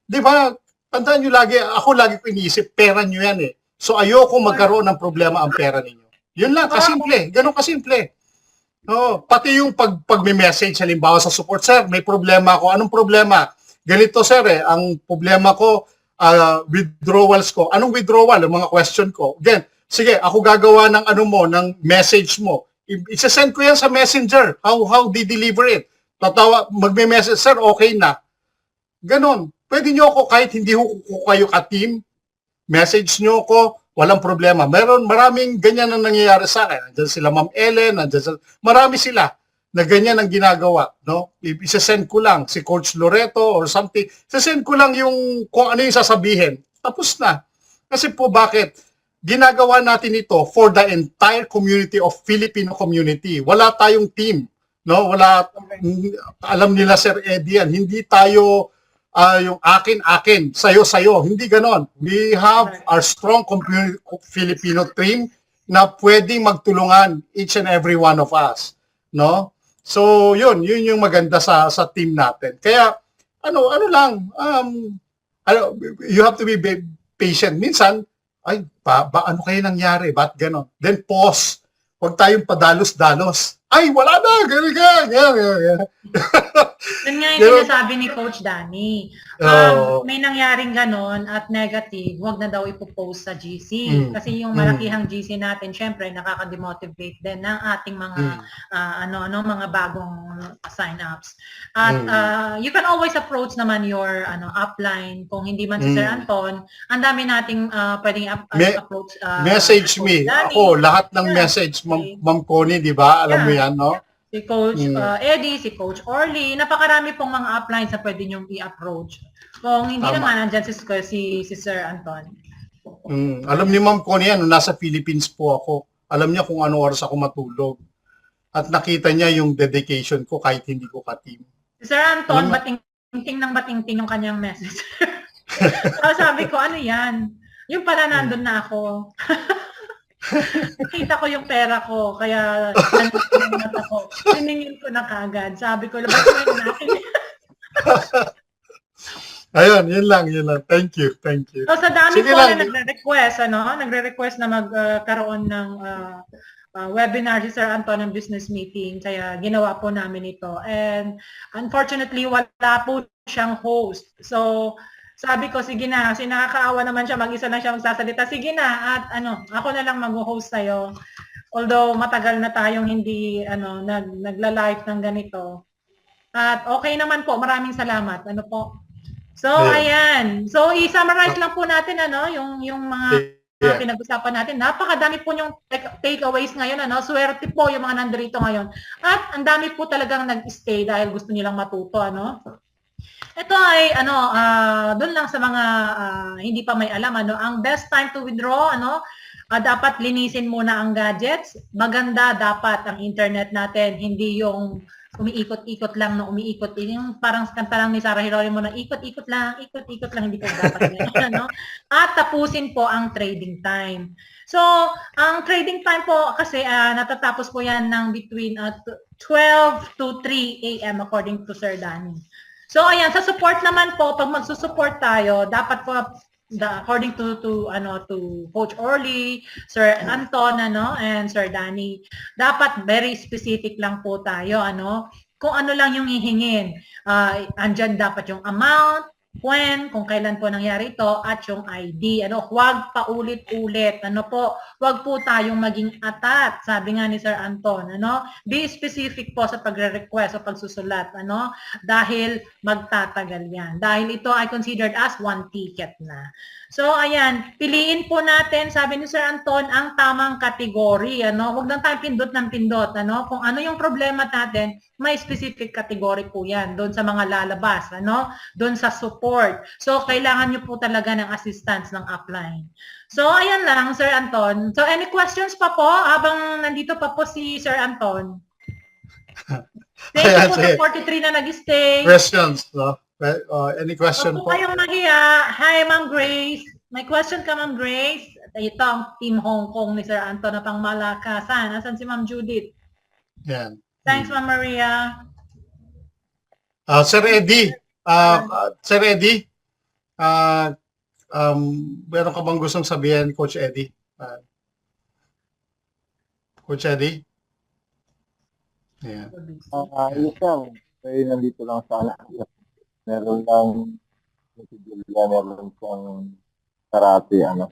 Di ba? tandaan nyo lagi, ako lagi ko iniisip, pera nyo yan eh. So ayoko magkaroon ng problema ang pera ninyo. Yun lang, kasimple. Ganun kasimple. No, pati yung pag-message, halimbawa sa support, sir, may problema ako. Anong problema? Ganito, sir, ang problema ko, withdrawals ko. Anong withdrawal? Ang mga question ko. Again, sige, ako gagawa ng ng message mo. Isa-send ko yan sa messenger. How they deliver it. Magme-message, sir, okay na. Ganon. Pwede nyo ako, kahit hindi ko kayo ka-team, message nyo ko, walang problema. Maraming ganyan na nangyayari sa akin. Nandiyan sila Ma'am Ellen, marami sila na ganyan ang ginagawa. No? Isa-send ko lang si Coach Loreto or something. Isa-send ko lang yung kung ano yung sasabihin. Tapos na. Kasi po bakit? Ginagawa natin ito for the entire community of Filipino community. Wala tayong team. No? Alam nila Sir Eddie yan. Hindi tayo yung akin, sayo. Hindi ganon. We have our strong Filipino team na pwedeng magtulungan each and every one of us. No? So, yun yung maganda sa team natin. Kaya, you have to be patient. Minsan, ano kayo nangyari? Ba't ganon? Then pause. Huwag tayong padalos-dalos. Ay, wala na. Ganyan. Yun nga yung sinasabi ni Coach Danny. May nangyaring ganon at negative, huwag na daw ipopost sa GC. Kasi yung malakihang GC natin, syempre, nakaka-demotivate din ng ating mga mga bagong sign-ups. At you can always approach naman your upline. Kung hindi man si Sir Anton, ang dami nating pwedeng approach. Message me. Danny. Ako, lahat ng message, Ma'am Connie, di ba? Alam mo yan, no? Si Coach Eddie, si Coach Orly, napakarami pong mga uplines na pwede niyong i-approach. Kung hindi naman, nandyan si Sir Anton. Alam ni Ma'am Connie yan, nung nasa Philippines po ako, alam niya kung ano oras ako matulog. At nakita niya yung dedication ko kahit hindi ko ka-team. Si Sir Anton, bating-ting ng bating-ting yung kanyang message. Sabi ko, ano yan? Yung pala nandun na ako. Nakita ko yung pera ko, kaya nandun ako. Siningin ko na kagad. Sabi ko, labas mo yung natin. Ayun, yun lang. Thank you. So sa dami po na nagre-request na magkaroon ng webinar si Sir Anton ng business meeting, kaya ginawa po namin ito. And unfortunately, wala po siyang host. So, sabi ko, sige na, kasi nakakaawa naman siya, mag-isa lang siya magsasalita. Sige na, at ako na lang mag-host sa'yo. Although matagal na tayong hindi nagla-live ng ganito. At okay naman po, maraming salamat. So, ayan. So, i-summarize lang po natin yung mga pinag-usapan natin. Napakadami po yung takeaways ngayon. Swerte po yung mga nandito ngayon. At ang dami po talagang nag-stay dahil gusto nilang matuto. Ito ay doon lang sa mga hindi pa may alam ang best time to withdraw dapat linisin muna ang gadgets. Maganda dapat ang internet natin, hindi yung umiikot-ikot lang na umiikot. Yung parang kanta lang ni Sarah Geronimo na ikot-ikot lang, hindi ko dapat yan. At tapusin po ang trading time. So, ang trading time po kasi natatapos po yan ng between 12 to 3 a.m. according to Sir Danny. So, ayan, sa support naman po, pag magsusupport tayo, dapat po, according to Coach Orly, Sir Anton, and Sir Danny, dapat very specific lang po tayo, kung ano lang yung hihingin. Andyan dapat yung amount, when, kung kailan po nangyari ito, at yung ID. Huwag paulit-ulit. Huwag po tayong maging atat, sabi nga ni Sir Anton. Be specific po sa pagre-request o pagsusulat. Dahil magtatagal yan. Dahil ito ay considered as one ticket na. So, ayan, piliin po natin, sabi ni Sir Anton, ang tamang kategory. Huwag lang tayo pindot ng pindot. Kung ano yung problema natin, may specific category po yan. Doon sa mga lalabas. Doon sa support. So, kailangan nyo po talaga ng assistance ng upline. So, ayan lang, Sir Anton. So, any questions pa po habang nandito pa po si Sir Anton? Thank you po sa 43 na nag-stay. Questions, no? Any question po? po? Kayong mahiya. Hi, Ma'am Grace. May question ka, Ma'am Grace? Ito ang Team Hong Kong ni Sir Anton na pang malakasan. Asan si Ma'am Judith? Yan. Thanks, Ma'am Maria. Sir Eddie, Meron ka bang gustong sabihin, Coach Eddie? Coach Eddie? Ayan. Ayos lang. Kaya nandito lang sana. Meron lang si Julia, meron siyang karate, ano.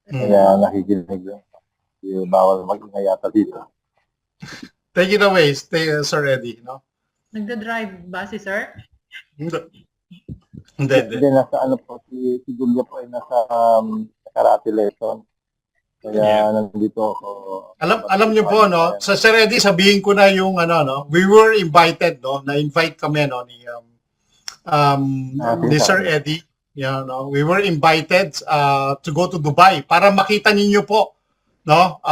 Kaya nakikinig lang. Bawal mag-ingay yata dito. Take it away, Sir Eddie. No? Nagda-drive ba si sir? Hindi. Hindi, nasa ano po, si Julia po ay nasa karate lesson. Kaya nandito ako. Alam niyo po, no? Sa Sir Eddie, sabihin ko na yung ano, no? We were invited, no? Na-invite kami, no? Ni Sir Eddie. Yeah, no? We were invited to go to Dubai para makita ninyo po, no?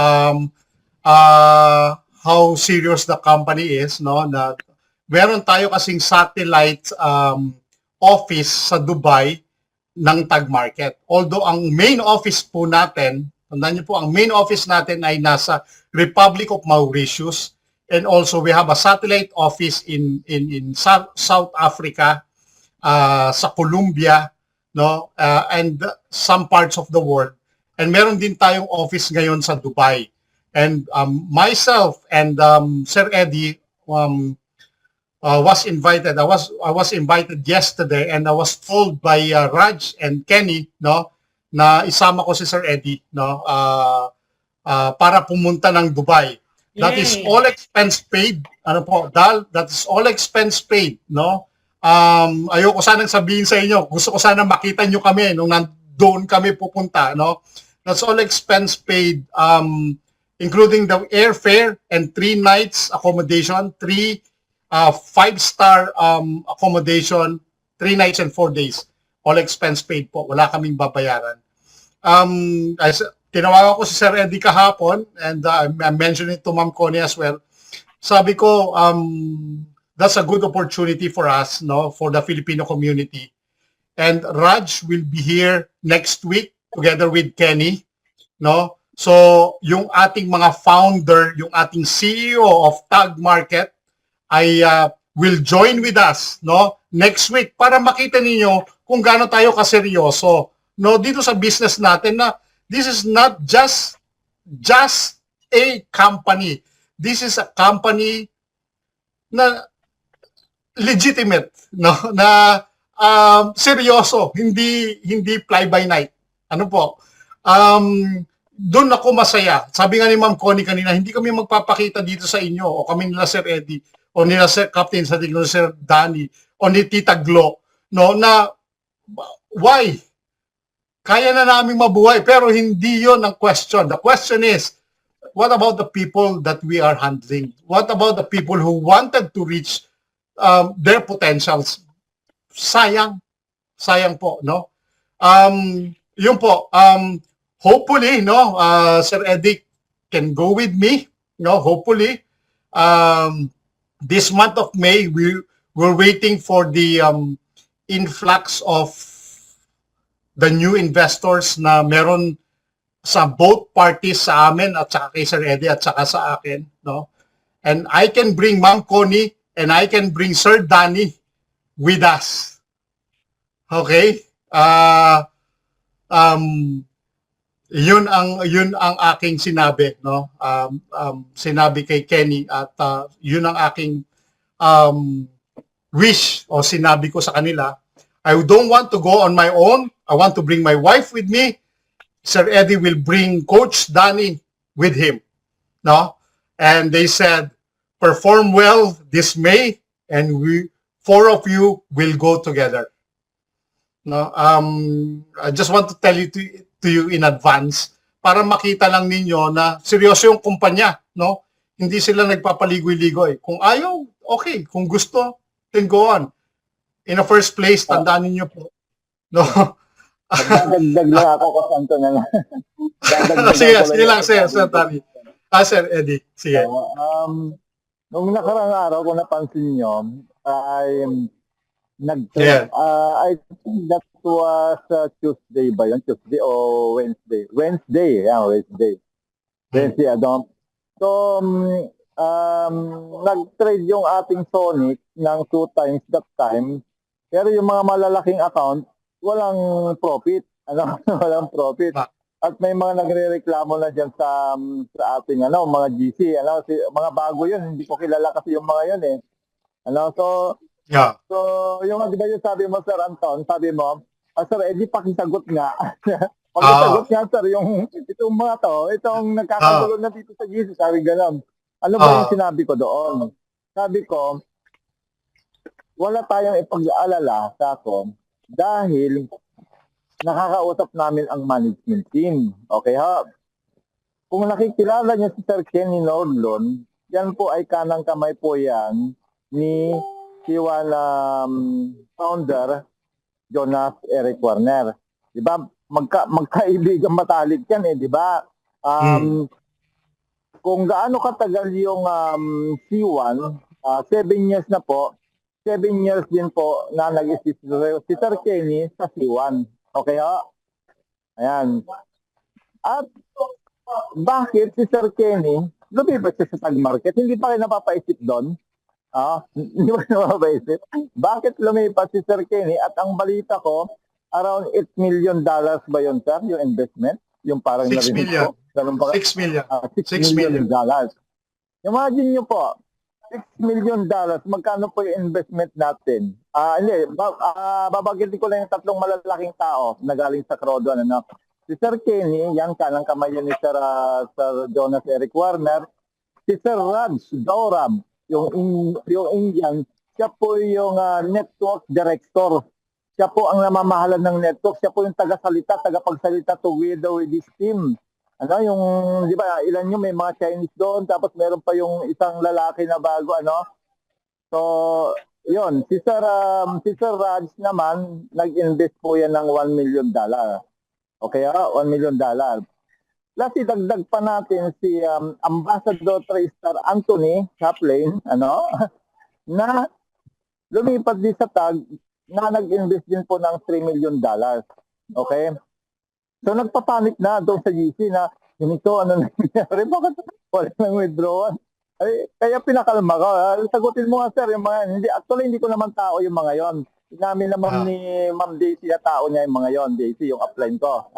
How serious the company is, no? Na meron tayo kasing satellite office sa Dubai ng Tag Market. Although ang main office po natin, tandaan niyo po, ang main office natin ay nasa Republic of Mauritius, and also we have a satellite office in South Africa, sa Colombia, no, and some parts of the world. And meron din tayong office ngayon sa Dubai. And myself and Sir Eddie was invited. I was invited yesterday, and I was told by Raj and Kenny, no, na isama ko si Sir Eddie, no, para pumunta ng Dubai. That is Yay. all expense paid. Ano po, Dal? That is all expense paid, no? Ayoko sanang sabihin sa inyo, gusto ko sanang makita nyo kami nung nandoon kami pupunta, no? That's all expense paid, including the airfare and 3 nights accommodation, 3 5-star accommodation, 3 nights and 4 days. All expense paid po. Wala kaming babayaran. Tinawagan ko si Sir Eddie kahapon, and I mentioned it to Ma'am Connie as well. Sabi ko, that's a good opportunity for us, no, for the Filipino community. And Raj will be here next week together with Kenny, no? So, yung ating mga founder, yung ating CEO of Tag Market ay will join with us, no, next week para makita ninyo kung gaano tayo kaseryoso, no, dito sa business natin, na this is not just a company. This is a company na legitimate, no, na seryoso, hindi fly by night. Ano po? Doon ako masaya. Sabi nga ni Ma'am Connie kanina, hindi kami magpapakita dito sa inyo, o kami nila Sir Eddie, o nila Sir Captain sa tigno Sir Danny, o ni Tita Glo, no, na why? Kaya na namin mabuhay, pero hindi yon ang question. The question is, what about the people that we are handling? What about the people who wanted to reach their potentials? Sayang po, no? Yun po, hopefully, no, Sir Eddie can go with me, no, hopefully. This month of May, we're waiting for the influx of the new investors na meron sa both parties, sa amin at saka kay Sir Eddie at saka sa akin, no? And I can bring Ma'am Connie and I can bring Sir Danny with us. Okay? Yun ang aking sinabi, no? Sinabi kay Kenny, at yun ang aking wish, o sinabi ko sa kanila. I don't want to go on my own. I want to bring my wife with me. Sir Eddie will bring Coach Danny with him, no? And they said, perform well this May, and we 4 of you will go together. No, I just want to tell you to you in advance para makita lang ninyo na seryoso yung kumpanya, no? Hindi sila nagpapaligoy-ligoy. Kung ayaw, okay. Kung gusto, then go on. In the first place, tandaan niyo po, no? Dagdag lang ako kasi Anton na lang. Sige lang, Sir Tani. Sir Eddie, sige. Nung nakaraang araw, kung napansin nyo, I think that was Tuesday ba yun? Tuesday o Wednesday? Wednesday, Adam. So, nag-trade yung ating Sonic ng 2 times that time. Pero yung mga malalaking account, walang profit. walang profit. Ah. At may mga nagrereklamo na diyan sa ating mga GC, mga bago 'yun, hindi ko kilala kasi yung mga 'yun eh. So Yeah. yung di ba yung sabi mo, Sir Anton, sabi mo, sir, edi pakisagot nga. Pakisagot nga, sir, itong mga to, itong nagkakagulo na dito sa GC, sabi gano'n. Ano ba yung sinabi ko doon? Sabi ko, wala tayong ipag-aalala sa ako dahil nakakausap namin ang management team. Okay ha? Kung nakikilala niyo si Sir Kenny Nordlon, yan po ay kanang kamay po yan ni Siwan founder Jonas Eric Warner. 'Di ba? Magkaibigan matalik yan eh, 'di ba? Kung gaano katagal yung C1, 7 years na po. 7 years din po na nag-assist si Sir Kenny sa C1. Okay ha? Ayan. At bakit si Sir Kenny lumipat siya sa tag market? Hindi pa kayo napapaisip doon? Hindi ba napapaisip? Bakit lumipat si Sir Kenny? At ang balita ko, around $8 million ba yun, sir? Yung investment? Yung parang 6 narinig million. ko? Ganun ba? 6 million. 6 million dollars. Imagine nyo po, $6 million, magkano po yung investment natin? Babagitin ko lang yung tatlong malalaking tao na galing sa Crodon. Si Sir Kenny, yan kanang kamay yun ni Sir Jonas Eric Warner. Si Sir Raj Dorab, yung Indian, siya po yung network director. Siya po ang namamahalan ng network. Siya po yung tagapagsalita together with this team. Di ba, ilan yung may mga Chinese doon, tapos meron pa yung isang lalaki na bago, So, yun, si Sir Raj naman, nag-invest po yan ng $1 million. Okay, $1 million. Plus, idagdag pa natin si Ambassador Tristar Anthony Chaplin, na lumipat din sa tag na nag-invest din po ng $3 million. Okay? So, nagpapanik na doon sa GC na ganito, nangyari? Bakit wala nang withdrawal? Kaya pinakalma ko. Sagutin mo nga, sir, yung mga, hindi ko naman tao yung mga yon. Inamin naman ni Ma'am Daisy na tao niya yung mga yon. Daisy, yung upline ko.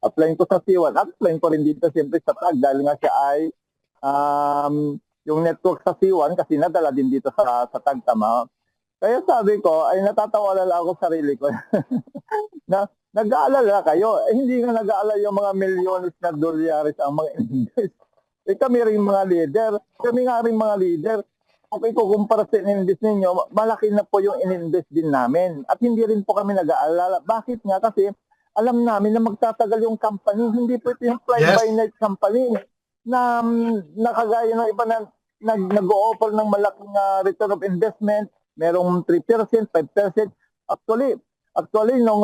Upline ko sa C1. Upline ko rin dito siyempre sa tag dahil nga siya ay yung network sa C1 kasi nadala din dito sa tag, tama. Kaya sabi ko, ay natatawalala ako sarili ko na nag-aalala kayo. Hindi nga nag-aalala yung mga milyones na dolyares ang mga invest. Kami rin mga leader. Kami nga rin mga leader. Okay, kukumpara sa in-invest ninyo, malaki na po yung in-invest din namin. At hindi rin po kami nag-aalala. Bakit nga? Kasi alam namin na magtatagal yung company. Hindi po ito yung fly-by-night company na nakagaya ng iba na nag-o-offer ng malaking return of investment. Merong 3%, 5%. Actually, nung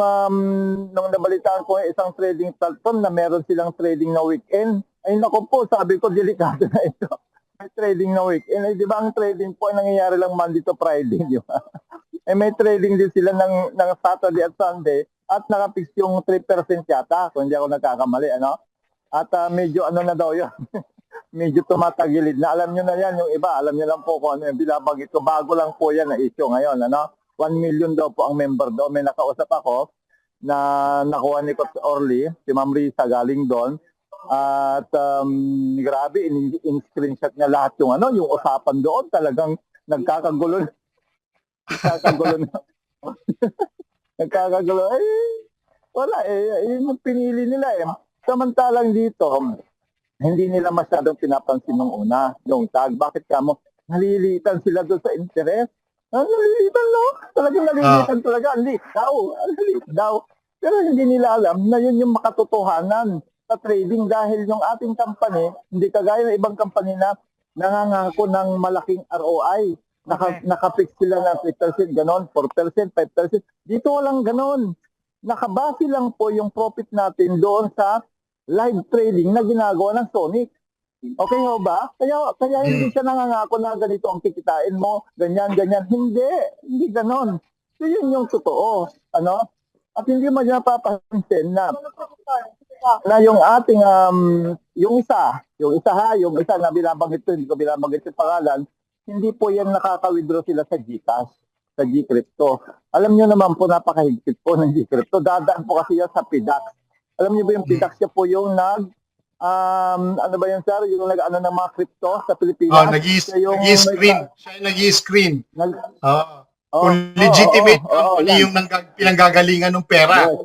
nabalitaan ko yung isang trading platform na meron silang trading na weekend, ay naku po, sabi ko, delikado na ito. May trading na weekend. Di ba ang trading po ay nangyayari lang Monday to Friday, di ba? May trading din sila ng Saturday at Sunday at nakapix yung 3% yata, kung hindi ako nagkakamali, At medyo na daw yun. Medyo tumatagilid na. Alam nyo na yan, yung iba, alam nyo lang po kung ano yung binabagit ko. Bago lang po yan na issue ngayon, 1 million daw po ang member daw. May nakausap ako na nakuha ni Coach Orly, si Ma'am Risa galing doon. At grabe, in-screenshot niya lahat yung yung usapan doon. Talagang nagkakagulo. Nagkakagulo. Wala yun yung pinili nila Samantalang dito, hindi nila masyadong pinapansin nung una, yung tag. Bakit kamo? Nalilitan sila doon sa interest. Nalilitan talagang nalilitan talaga. Ang liit daw. Pero hindi nila alam na yun yung makatotohanan sa trading dahil yung ating company, hindi kagaya ng ibang company na nangangako ng malaking ROI. Nakapix sila ng 3%, ganon, 4%, 5%. Dito walang ganon. Nakabase lang po yung profit natin doon sa live trading na ginagawa ng Sonic. Okay ho ba? Kaya hindi siya nangangako na ganito ang kikitain mo, ganyan. Hindi ganon. So yun yung totoo. At hindi mo napapansin na yung ating, yung isa na binabanggit ko, hindi ko binabanggit yung pangalan, hindi po yan nakaka-withdraw sila sa GCash. sa Gcrypto. Alam nyo naman po, napakahigpit po ng Gcrypto. Dadaan po kasi yan sa PDAX. Alam nyo ba yung PDAX siya po yung ano ba yun, sir? Yung nag-ano ng mga crypto sa Pilipinas. Siya yung nag-i-screen. Siya yung nag-i-screen. Oh, Kung legitimate company yan. yung pinanggagalingan ng pera. Yes.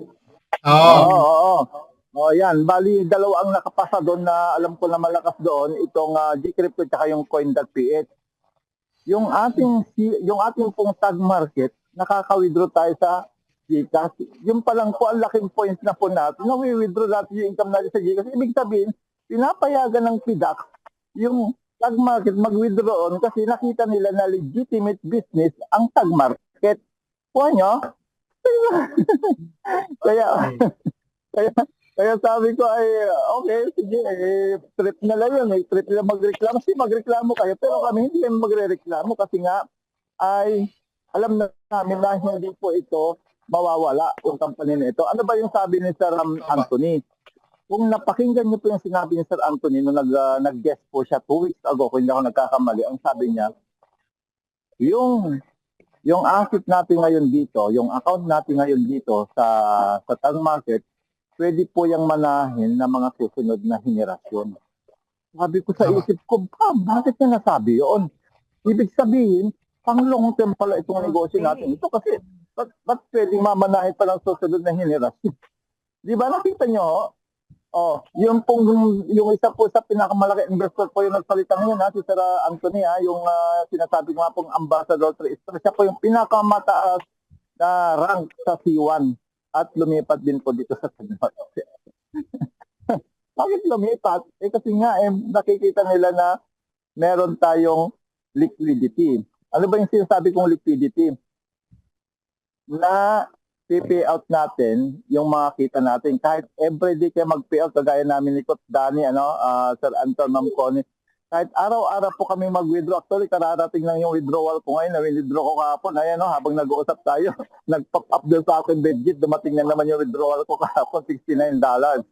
Oo. Oh, yan. Bali, dalawa ang nakapasa doon na alam ko na malakas doon, itong Gcrypto at yung Coin.ph. Yung ating pong tag market, nakaka-withdraw tayo sa Gcash. Yung pa lang po, ang laking points na po natin, na-withdraw natin yung income natin sa Gcash. Ibig sabihin, pinapayagan ng PDAX yung tag market mag-withdraw on kasi nakita nila na legitimate business ang tag market. Kuha nyo? Kaya sabi ko ay okay, sige, trip na lang yun. Trip nila magreklamo. Sige, magreklamo kayo. Pero kami hindi kami magre-reklamo kasi nga ay alam na namin na hindi po ito mawawala yung company na ito. Ano ba yung sabi ni Sir Anthony? Kung napakinggan niyo po yung sinabi ni Sir Anthony nung nag-guest po siya 2 weeks ago, kung hindi ako nagkakamali, ang sabi niya, yung asset natin ngayon dito, yung account natin ngayon dito sa tag market, pwede po yung manahin ng mga susunod na henerasyon. Sabi ko sa isip ko, bakit niya nasabi yun? Ibig sabihin, pang long term pala itong negosyo natin. Ito kasi, ba't pwedeng mamanahin pa ng susunod na henerasyon? Di ba nakita nyo? Yung isa po sa pinakamalaki investor po yung nagsalita ngayon, si Sir Anthony, yung sinasabi ko nga pong ambassador 3 star, siya po yung pinakamataas na rank sa C1 at lumipat din po dito sa Senado. Bakit lumipat? Kasi nga, nakikita nila na meron tayong liquidity. Ano ba yung sinasabi kong liquidity? Na pay-out natin yung mga kita natin. Kahit everyday kayo mag-payout, kagaya namin ni Coach Danny, Sir Anton, Ma'am Connie, kahit araw-araw po kami mag-withdraw. Actually, kararating lang yung withdrawal ko ngayon. Na-withdraw ko kahapon. Ayan, habang nag-uusap tayo, nag-pop up doon sa akin Bedjit. Dumating na naman yung withdrawal ko kahapon, $69.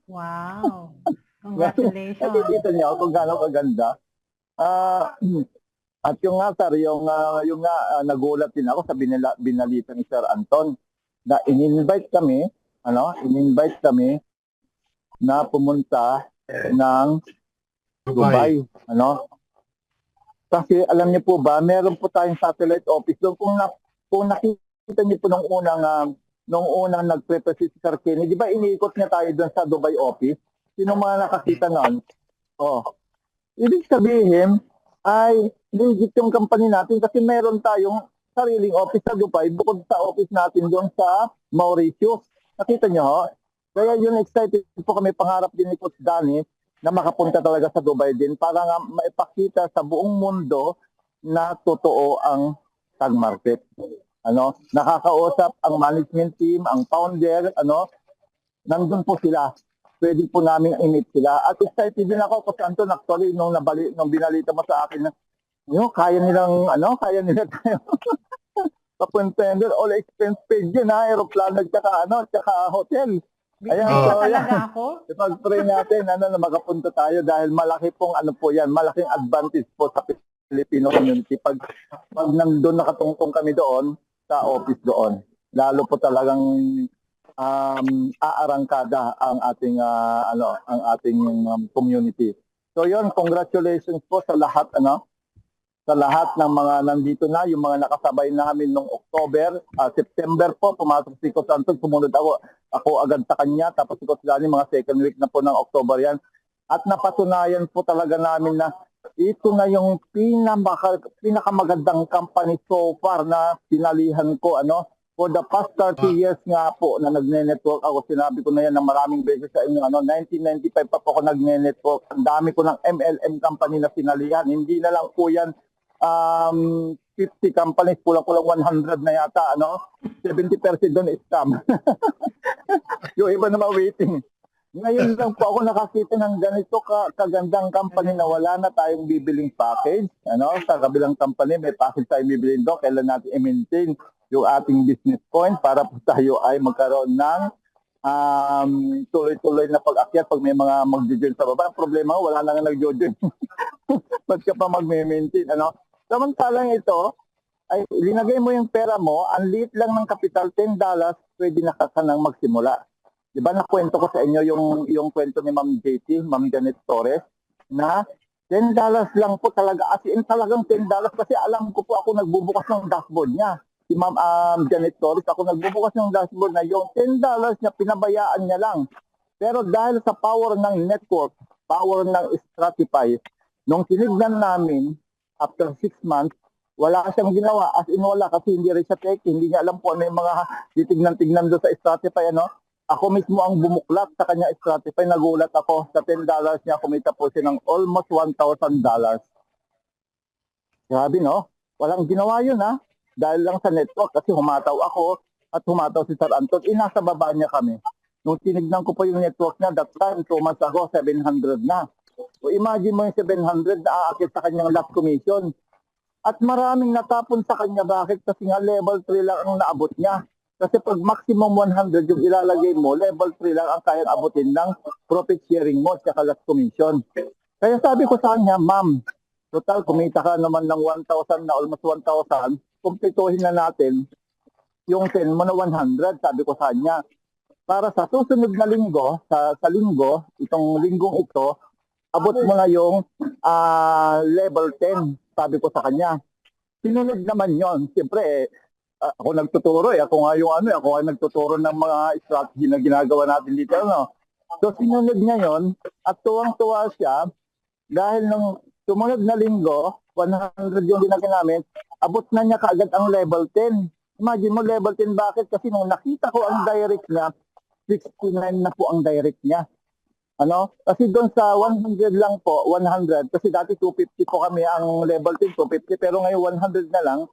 Wow. Congratulations. Nakikita niyo kung gaano kaganda. At yung nga, sir, yung nagulat din ako sa binalita ni Sir Anton na in-invite kami na pumunta ng Dubai. Kasi alam niyo po ba, meron po tayong satellite office doon. Kung nakita niyo po nung unang nag-prepare si Sir Kenny, di ba iniikot niya tayo doon sa Dubai office? Sino mga nakakita noon? Ibig sabihin ay legit yung company natin kasi meron tayong sariling office sa Dubai bukod sa office natin doon sa Mauritius. Nakita niyo? Kaya yun, excited po kami, pangarap din ni Coach Danny na makapunta talaga sa Dubai din para nga maipakita sa buong mundo na totoo ang tag market. Nakakausap ang management team, ang founder, nandun po sila. Pwede po namin i-meet sila. At excited din ako kasi Anton, actually, nung binalita mo sa akin na kaya nila tayo papunta doon, all expense paid yun, aeroplano, tsaka hotel. Ayan, talaga ako. Ipag-pray natin na makapunta tayo dahil malaki pong malaking advantage po sa Filipino community pag nandun nakatungtong kami doon sa office doon. Lalo po talagang aarangkada ang ating community. So yun, congratulations po sa lahat sa lahat ng mga nandito na, yung mga nakasabay namin nung September po, pumasok si Coach Anton, sumunod ako agad sa kanya, tapos si Coach Danny, mga second week na po ng October yan. At napatunayan po talaga namin na ito na yung pinakamagandang company so far na sinalihan ko, for the past 30 years nga po na nagne-network ako, sinabi ko na yan na maraming beses sa inyo, 1995 pa po ako nagne-network, ang dami ko ng MLM company na sinalihan, hindi na lang po yan 50 companies, kulang-kulang 100 na yata, 70% doon scam. Yung iba naman waiting. Ngayon lang po ako nakakita ng ganito kagandang company na wala na tayong bibiling package. Sa kabilang company, may package tayong bibiling doon. Kailan natin i-maintain yung ating business point para po tayo ay magkaroon ng tuloy-tuloy na pag-akyat pag may mga mag-join sa baba. Ang problema, wala na nga nag-join. Ba't ka pa mag-maintain, Samantalang ito ay linagay mo yung pera mo, ang liit lang ng kapital, $10, pwede na ka nang magsimula. Di ba nakwento ko sa inyo yung kwento ni Ma'am JT, Ma'am Janet Torres, na $10 lang po talaga, as in talagang $10 kasi alam ko po ako nagbubukas ng dashboard niya. Si Ma'am Janet Torres, ako nagbubukas ng dashboard na yung $10 niya, pinabayaan niya lang. Pero dahil sa power ng network, power ng Stratify, nung tinignan namin, after 6 months, wala siyang ginawa, as in wala, kasi hindi rin siya tech, hindi niya alam po ano yung mga titignan-tignan doon sa Stratify, ano. Ako mismo ang bumuklat sa kanya Stratify, nagulat ako sa $10 niya, kumita po siya ng almost $1,000. Grabe, no? Walang ginawa yun, ha? Dahil lang sa network, kasi humataw ako at humataw si Sir Anton, nasa baba niya kami. Nung tinignan ko po yung network niya, that time, 2 months ago, 700 na. So imagine mo yung 700 na aakit sa kanyang last commission. At maraming natapon sa kanya. Bakit? Kasi nga level 3 lang ang naabot niya. Kasi pag maximum 100 yung ilalagay mo, level 3 lang ang kayang abutin ng profit sharing mo at last commission. Kaya sabi ko sa kanya, ma'am, total kumita ka naman ng 1,000 na almost 1,000, kumpletuhin na natin yung 10 mo na 100, sabi ko sa kanya. Para sa susunod na linggo, sa linggo, itong linggong ito, abot mo na yung level 10, sabi ko sa kanya. Sinunod naman yon. Siyempre, ako nagtuturo ako nga ako nga nagtuturo ng mga strategy na ginagawa natin dito, ano. So sinunod niya yon at tuwang-tuwa siya dahil nung sumunod na linggo, 100 yung dinagay namin, abot na niya kaagad ang level 10. Imagine mo level 10, bakit? Kasi nung nakita ko ang direct niya, 69 na po ang direct niya. Ano? Kasi doon sa 100 lang po, 100, kasi dati 250 po kami ang level 10, 250, pero ngayon 100 na lang.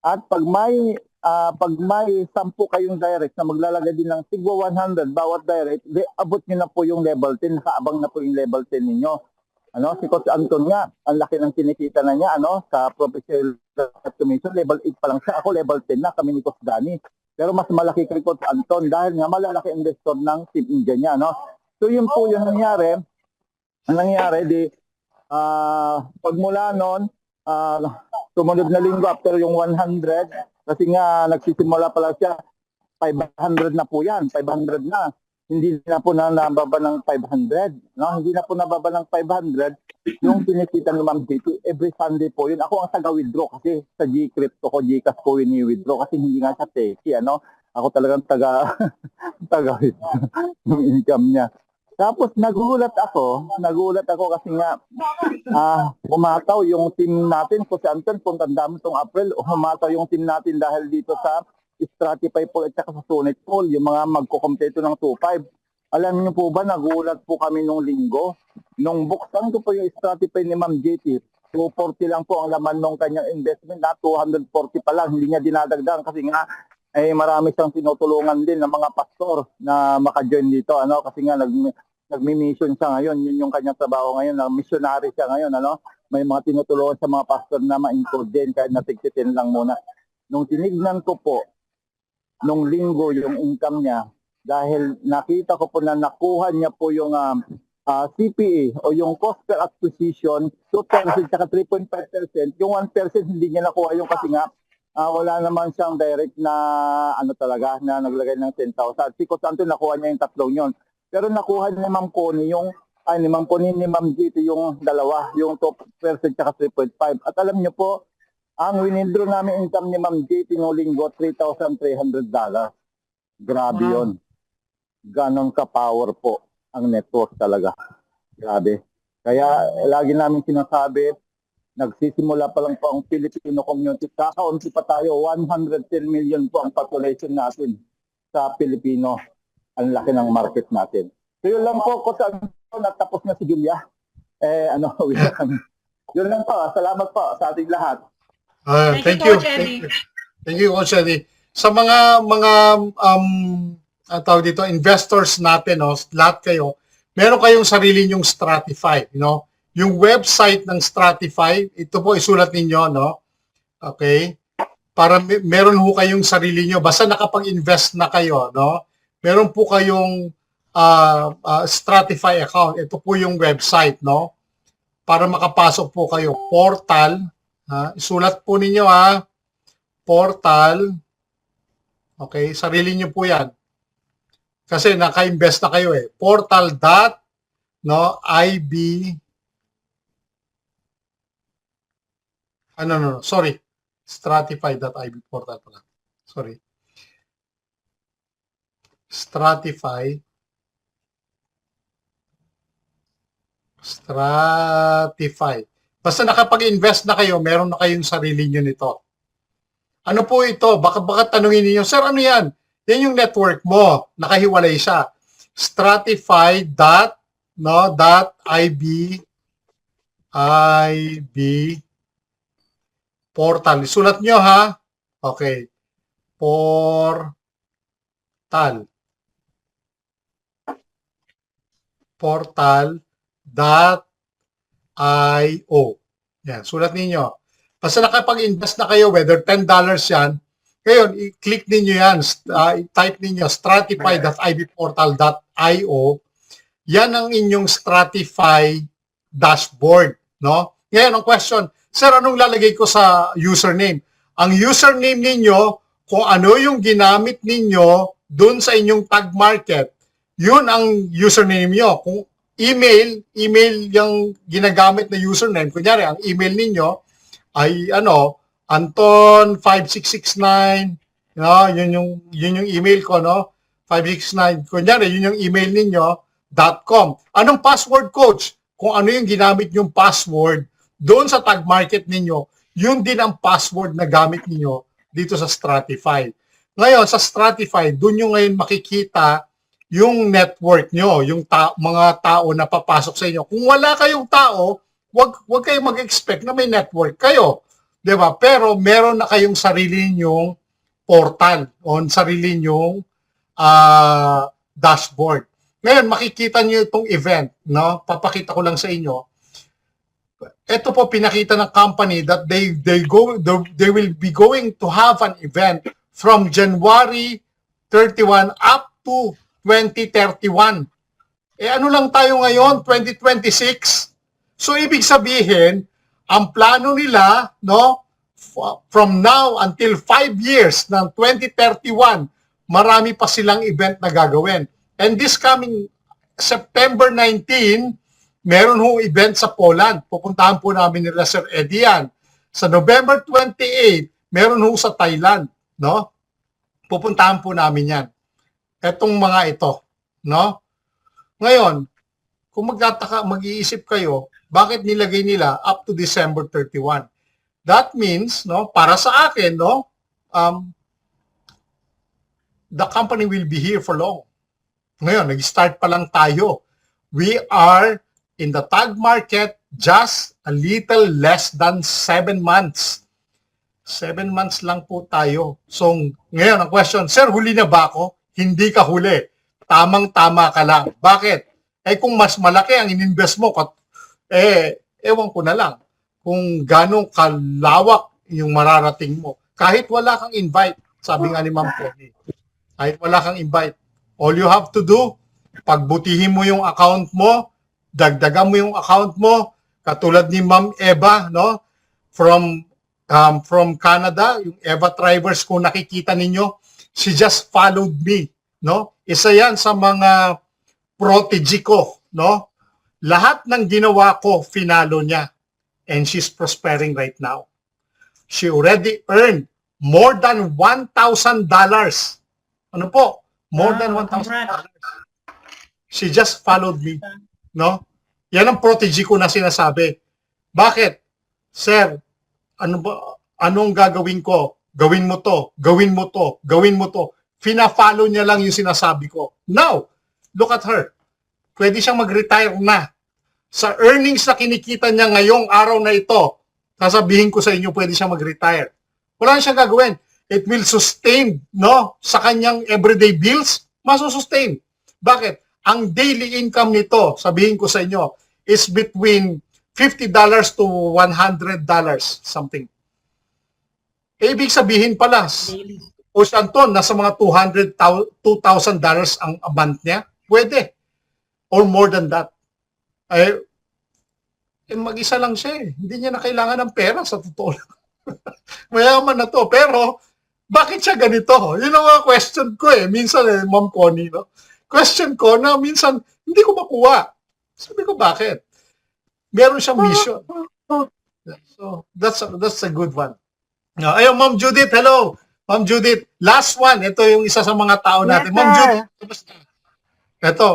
At pag may 10 kayong direct na maglalagay din ng sigwa 100 bawat direct, abot niyo na po yung level 10, nakaabang na po yung level 10 ninyo. Ano, si Coach Anton nga, ang laki ng kinikita na niya, ano, sa professional commission, level 8 pa lang siya. Ako level 10 na, kami ni Coach Danny. Pero mas malaki kay Coach Anton dahil nga malalaki investor ng Team India niya, no? So yun po yung nangyari. Ang nangyari, pagmula noon, sumunod na linggo after yung 100, kasi nga nagsisimula pala siya, 500 na po yan, 500 na. Hindi na po nababa ng 500, no? Hindi na po nababa ng 500 yung kinikita ng Ma'am JT. Every Sunday po yun. Ako ang taga-withdraw kasi sa G-Crypto ko, Gcash ko wini-withdraw kasi hindi nga siya techie, ano? Ako talagang taga-withdraw yung income niya. Tapos nagulat ako kasi nga humataw yung team natin, Coach Anton, kung tanda mo itong April, humataw yung team natin dahil dito sa Stratify pool at saka sa Sunet pool, yung mga magkukompleto ng 2.5. Alam niyo po ba, nagulat po kami nung linggo. Nung buksan ko po yung Stratify ni Ma'am JT, 240 lang po ang laman ng kanyang investment na 240 pa lang. Hindi niya dinadagdagan kasi nga marami siyang tinutulungan din ng mga pastor na maka-join dito. Ano? Kasi nga nagmi-mission siya ngayon. Yun yung kanyang trabaho ngayon. Missionary siya ngayon. Ano? May mga tinutulungan sa mga pastor na ma-include din kahit natigtitin lang muna. Nung tinignan ko po, nung linggo yung income niya, dahil nakita ko po na nakuha niya po yung CPA o yung cost per acquisition, 2% at 3.5%. Yung 1% hindi niya nakuha yung kasi nga wala naman siyang direct na talaga na naglagay ng 10,000. Si Coach Anton nakuha niya yung tatlong yon. Pero nakuha ni Ma'am Connie ni Ma'am Connie ni Ma'am GT yung dalawa, yung 2% at 3.5. At alam niyo po, ang winindro namin income ni Ma'am JT noong linggo, $3,300. Grabe yon. Ganon ka-power po ang network talaga. Grabe. Kaya lagi namin sinasabi, nagsisimula pa lang po ang Filipino community. Kakaunti pa tayo, 110 million po ang population natin sa Pilipino. Ang laki ng market natin. So yun lang po, Coach Anton, natapos na si Julia. Yun lang po. Salamat po sa ating lahat. Thank you. Coach Eddie. Thank you, Coach Eddie. Sa mga tawag dito, investors natin, no, lahat kayo, meron kayong sarili nyong Stratify, no? Yung website ng Stratify, ito po isulat ninyo, no? Okay? Para meron ho kayong sarili nyo, basta nakapag-invest na kayo, no? Meron po kayong Stratify account. Ito po yung website, no? Para makapasok po kayo, portal, isulat po ninyo, portal, okay, sarili nyo po yan. Kasi naka-invest na kayo eh. Portal dot, no, IB, no, sorry. Stratify.ib portal pala. Sorry. Stratify. Basta nakapag-invest na kayo, meron na kayong sarili nyo nito. Ano po ito? Baka tanungin niyo, sir, ano yan? Yan yung network mo. Nakahiwalay siya. Stratify dot, no, dot IB portal. Sulat nyo ha. Okay. Portal. Portal.io. Yan, sulat ninyo. Basta nakapag-invest na kayo, whether $10 yan, ngayon, i-click ninyo yan, type ninyo stratify.ibportal.io. Yan ang inyong Stratify dashboard, no? Ngayon, ang question, sir, anong lalagay ko sa username? Ang username ninyo, kung ano yung ginamit ninyo dun sa inyong tag market, yun ang username nyo. Kung email yung ginagamit na username, kunyari, ang email ninyo ay Anton5669, no? Yun yung email ko, no? 569. Kunyari, yun yung email ninyo, .com. Anong password, coach? Kung ano yung ginamit yung password doon sa tag market ninyo, yun din ang password na gamit ninyo dito sa Stratify. Ngayon, sa Stratify, doon nyo ngayon makikita yung network nyo, yung mga tao na papasok sa inyo. Kung wala kayong tao, wag kayong mag-expect na may network kayo. 'Di ba? Pero meron na kayong sarili nyong portal on sarili nyong dashboard. Ngayon, makikita niyo itong event, no? Papakita ko lang sa inyo. Ito po pinakita ng company that they will be going to have an event from January 31 up to 2031. Ano lang tayo ngayon, 2026. So ibig sabihin, ang plano nila, no, from now until 5 years ng 2031, marami pa silang event na gagawin. And this coming September 19, meron hong event sa Poland. Pupuntahan po namin nila Sir Eddie yan. Sa November 28, meron hong sa Thailand, no? Pupuntahan po namin yan. Etong mga ito, no? Ngayon, kung mag-iisip kayo, bakit nilagay nila up to December 31? That means, no, para sa akin, no, the company will be here for long. Ngayon, nag-start pa lang tayo. We are in the tag market just a little less than 7 months. 7 months lang po tayo. So, ngayon, ang question, sir, huli na ba ako? Hindi ka huli. Tamang-tama ka lang. Bakit? Kung mas malaki ang ininvest mo, ewan ko na lang kung gano'ng kalawak yung mararating mo. Kahit wala kang invite, sabi nga ni Ma'am Connie, kahit wala kang invite, all you have to do, pagbutihin mo yung account mo, dagdagan mo yung account mo, katulad ni Ma'am Eva, no? From Canada, yung Eva Trivers, kung nakikita ninyo, she just followed me, no? Isa yan sa mga protege ko, no? Lahat ng ginawa ko, finalo niya. And she's prospering right now. She already earned more than $1,000. Ano po? More than $1,000. She just followed me, no? Yan ang protege ko na sinasabi. Bakit? Sir, anong gagawin ko? Gawin mo to, gawin mo to, gawin mo to. Fina-follow niya lang yung sinasabi ko. Now, look at her. Pwede siyang mag-retire na. Sa earnings na kinikita niya ngayong araw na ito, sasabihin ko sa inyo, pwede siyang mag-retire. Wala na siyang gagawin. It will sustain, no? Sa kanyang everyday bills, masusustain. Bakit? Ang daily income nito, sabihin ko sa inyo, is between $50 to $100, something. Ibig sabihin pala, o si Anton, nasa mga $2,000 ang a month niya, pwede. Or more than that. Mag-isa lang siya eh. Hindi niya na kailangan ng pera sa totoo lang. Mayaman na to. Pero, bakit siya ganito? Yun ang mga question ko eh. Minsan Ma'am Connie, no? Question ko na minsan, hindi ko makuha. Sabi ko, bakit? Meron siyang mission. So, that's a good one. Ayun, Ma'am Judith, hello. Ma'am Judith, last one. Ito yung isa sa mga tao natin. Yes, Ma'am sir. Judith, kamusta? Ito.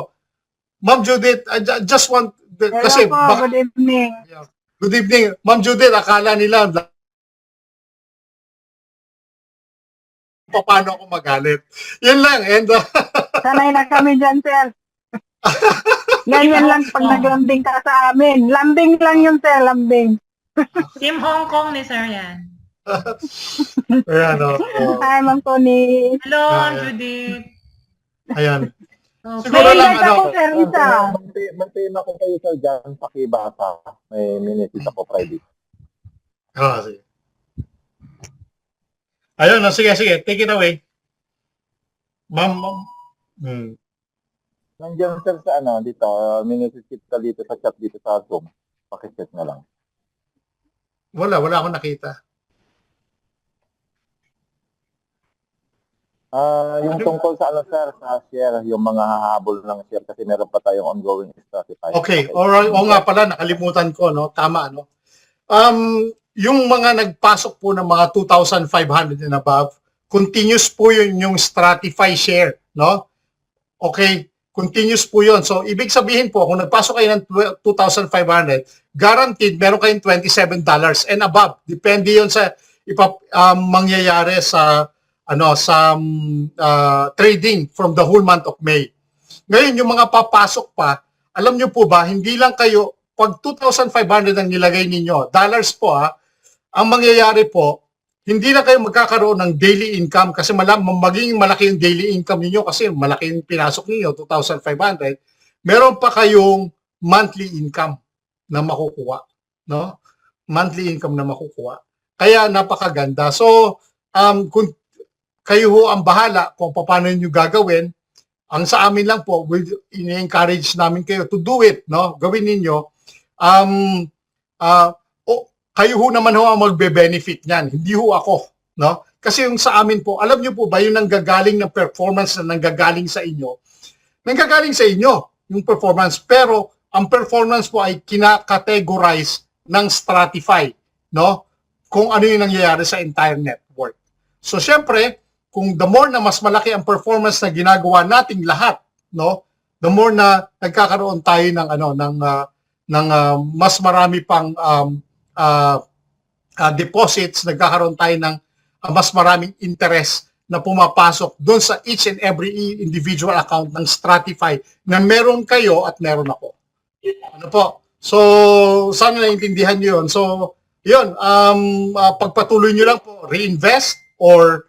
Ma'am Judith, I just want, kasi, Hello po, good evening. good evening. Ma'am Judith, akala nila, paano ako magalit. Yun lang. And, Sanay na kami dyan, sir. Ganyan lang pag naglambing ka sa amin. Lambing lang yun, sir, lambing. Team Hong Kong ni Sir yan. ayan, Hi, Ma'am Tony. Hello, Ah, yeah. Judith. ayan. Okay. Siguro lang, May invite ako, sir, isa. Mantayin ako kayo, sir, dyan, pakibasa. May minutes ako private. Sige. Ayun, sige. Take it away. Ma'am. Nandiyan, sir, sa dito, minutes kita dito sa chat dito sa Zoom. Pakicheck na lang. Wala akong nakita. Yung tungkol sa sir, sa share, yung mga hahabol ng share kasi meron pa tayong ongoing strategy. Okay, alright. O nga pala, nakalimutan ko, no? Tama, no? Yung mga nagpasok po ng mga 2,500 and above, continuous po yun yung Stratify share, no? Okay, continuous po yun. So, ibig sabihin po, kung nagpasok kayo ng 2,500, guaranteed, meron kayong $27 and above. Depende yun sa mangyayari sa trading from the whole month of May. Ngayon, yung mga papasok pa, alam nyo po ba, hindi lang kayo, pag 2,500 ang nilagay ninyo, dollars po ang mangyayari po, hindi na kayo magkakaroon ng daily income kasi maging malaki yung daily income ninyo kasi malaki yung pinasok ninyo, 2,500. Meron pa kayong monthly income na makukuha. No? Monthly income na makukuha. Kaya napakaganda. So, kung kayo ho ang bahala kung paano nyo gagawin, ang sa amin lang po, ini-encourage namin kayo to do it. No? Gawin ninyo. Kayo ho naman ho ang magbe-benefit niyan, hindi ho ako, no? Kasi yung sa amin po, alam niyo po ba yung nanggagaling ng performance na nanggagaling sa inyo yung performance, pero ang performance po ay kina-categorize ng Stratify, no? Kung ano yung nangyayari sa entire network. So syempre, kung the more na mas malaki ang performance na ginagawa nating lahat, no? The more na nagkakaroon tayo ng mas marami pang deposits, nagkakaroon tayo ng mas maraming interest na pumapasok doon sa each and every individual account ng Stratify na meron kayo at meron ako. Ano po? So, sana naintindihan nyo yun. So, yun, pagpatuloy nyo lang po, reinvest or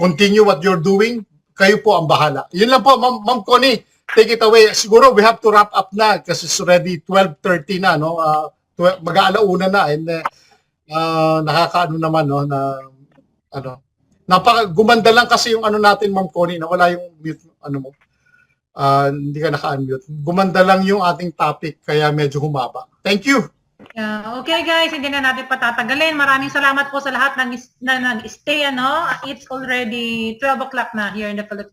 continue what you're doing, kayo po ang bahala. Yun lang po, Ma'am Connie, take it away. Siguro we have to wrap up na kasi it's already 12:30 na, no? Mag-aalauna na and nakakaano naman, no, na gumanda lang kasi yung natin, Ma'am Connie, na wala yung mute, mo, hindi ka naka-unmute. Gumanda lang yung ating topic kaya medyo humaba. Thank you. Okay guys, hindi na natin patatagalin. Maraming salamat po sa lahat ng nag-stay, It's already 12 o'clock na here in the Philippines.